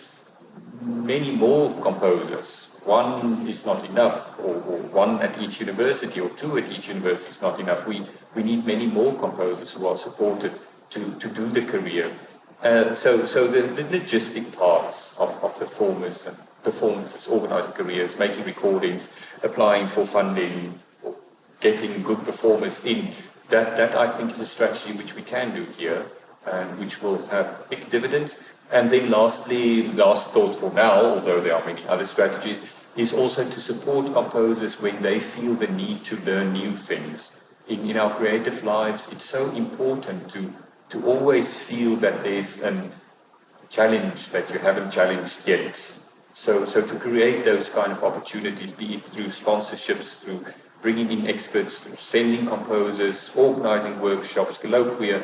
many more composers. One is not enough, or one at each university, or two at each university is not enough. We need many more composers who are supported to do the career. So the logistic parts of performers and performances, organizing careers, making recordings, applying for funding, or getting good performers in, that I think is a strategy which we can do here and which will have big dividends. And then lastly, last thought for now, although there are many other strategies, is also to support composers when they feel the need to learn new things. In our creative lives, it's so important to always feel that there's a challenge that you haven't challenged yet. So to create those kind of opportunities, be it through sponsorships, through bringing in experts, through sending composers, organizing workshops, colloquia,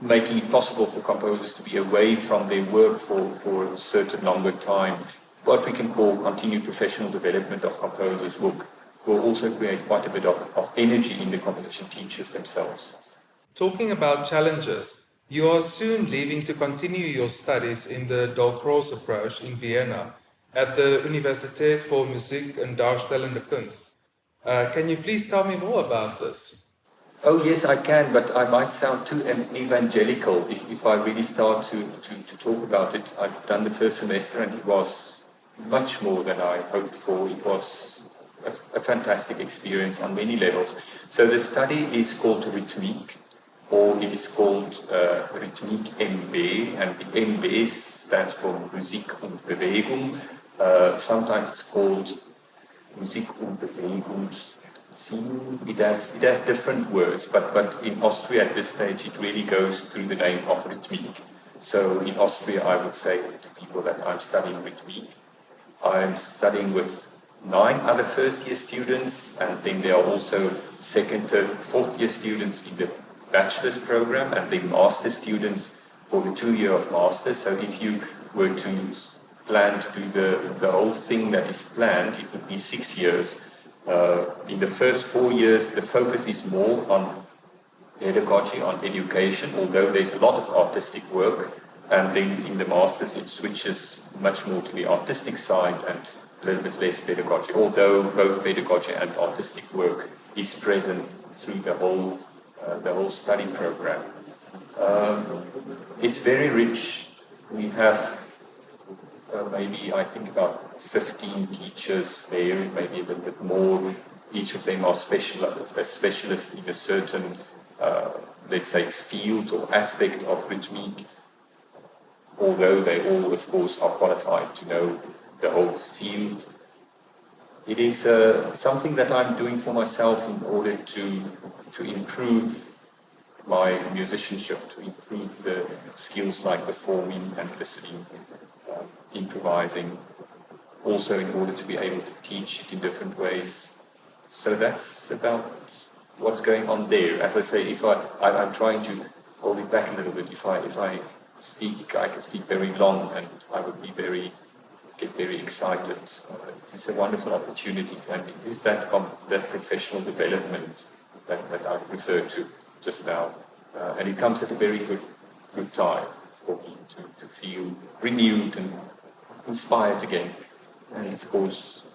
making it possible for composers to be away from their work for a certain longer time. What we can call continued professional development of composers will also create quite a bit of energy in the composition teachers themselves. Talking about challenges, you are soon leaving to continue your studies in the Dalcroze approach in Vienna at the Universität für Musik und Darstellende Kunst. Can you please tell me more about this? Oh yes, I can, but I might sound too evangelical if I really start to talk about it. I've done the first semester and it was much more than I hoped for. It was a fantastic experience on many levels. So the study is called Rhythmique, or it is called Rhythmique MB, and the MB stands for Musik und Bewegung. Sometimes it's called Musik und Bewegungserziehung. It has different words, but in Austria at this stage it really goes through the name of Rhythmique. So in Austria I would say to people that I'm studying Rhythmique. I'm studying with 9 other first-year students, and then there are also second, third, fourth-year students in the bachelor's program, and then master students for the 2 year of master. So if you were to plan to do the whole thing that is planned, it would be 6 years. In the first 4 years, the focus is more on pedagogy, on education, although there's a lot of artistic work. And then in the masters, it switches much more to the artistic side and a little bit less pedagogy, although both pedagogy and artistic work is present through the whole study program. It's very rich. We have maybe, I think, about 15 teachers there, maybe a little bit more. Each of them are specialists in a certain, let's say, field or aspect of rhythmique, although they all, of course, are qualified to know the whole field. It is something that I'm doing for myself in order to improve my musicianship, to improve the skills like performing and listening, improvising, also in order to be able to teach it in different ways. So that's about what's going on there. As I say, I'm trying to hold it back a little bit. If I speak, I can speak very long, and I would get very excited. It is a wonderful opportunity, and it is that professional development that I've referred to just now. And it comes at a very good time for me to feel renewed and inspired again. And of course,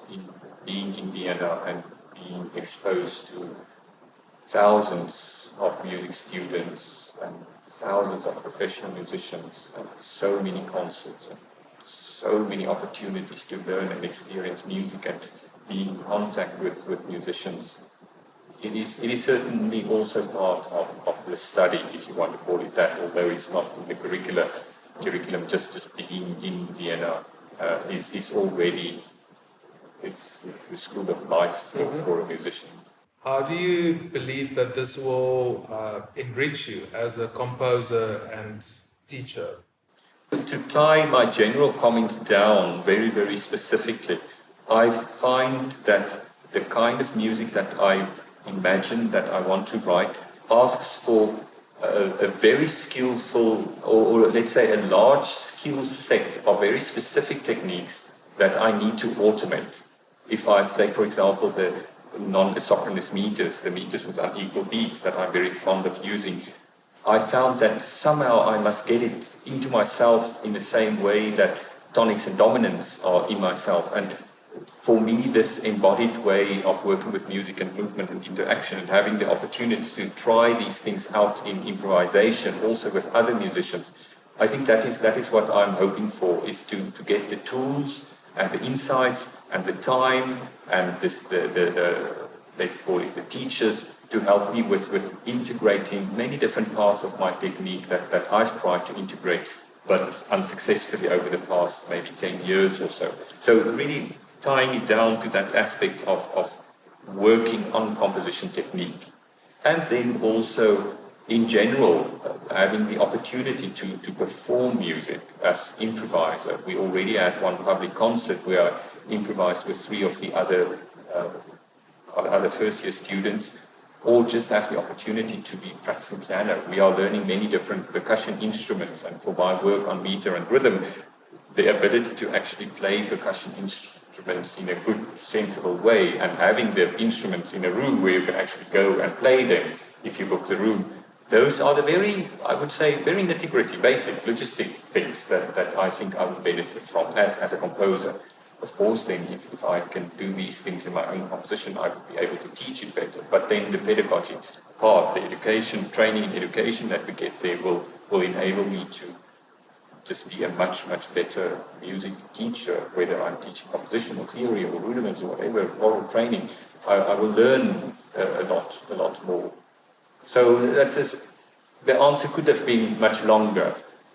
being in Vienna and being exposed to thousands of music students and thousands of professional musicians and so many concerts and so many opportunities to learn and experience music and be in contact with musicians. It is certainly also part of the study, if you want to call it that, although it's not in the curriculum. Just being in Vienna is already, it's the school of life for a musician. How do you believe that this will enrich you as a composer and teacher? To tie my general comments down very, very specifically, I find that the kind of music that I imagine that I want to write asks for a very skillful, or let's say a large skill set of very specific techniques that I need to automate. If I take, for example, the non-isochronous meters, the meters with unequal beats that I'm very fond of using, I found that somehow I must get it into myself in the same way that tonics and dominants are in myself. And for me, this embodied way of working with music and movement and interaction and having the opportunity to try these things out in improvisation, also with other musicians, I think that is what I'm hoping for, is to get the tools and the insights and the time and the let's call it the teachers to help me with integrating many different parts of my technique that I've tried to integrate, but unsuccessfully over the past maybe 10 years or so. So really tying it down to that aspect of working on composition technique. And then also, in general, having the opportunity to perform music as improviser. We already had one public concert where I improvised with 3 of the other first-year students, or just have the opportunity to be practicing piano. We are learning many different percussion instruments, and for my work on meter and rhythm, the ability to actually play percussion instruments in a good, sensible way, and having the instruments in a room where you can actually go and play them if you book the room. Those are the very, I would say, very nitty-gritty, basic, logistic things that I think I would benefit from as a composer. Of course, then, if I can do these things in my own composition, I would be able to teach it better. But then the pedagogy part, the education, training and education that we get there will enable me to just be a much, much better music teacher, whether I'm teaching composition or theory or rudiments or whatever, oral training. I will learn a lot more. So the answer could have been much longer,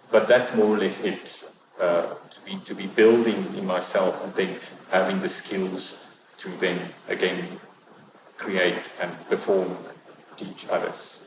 but that's more or less it. To be building in myself and then having the skills to then again create and perform, teach others.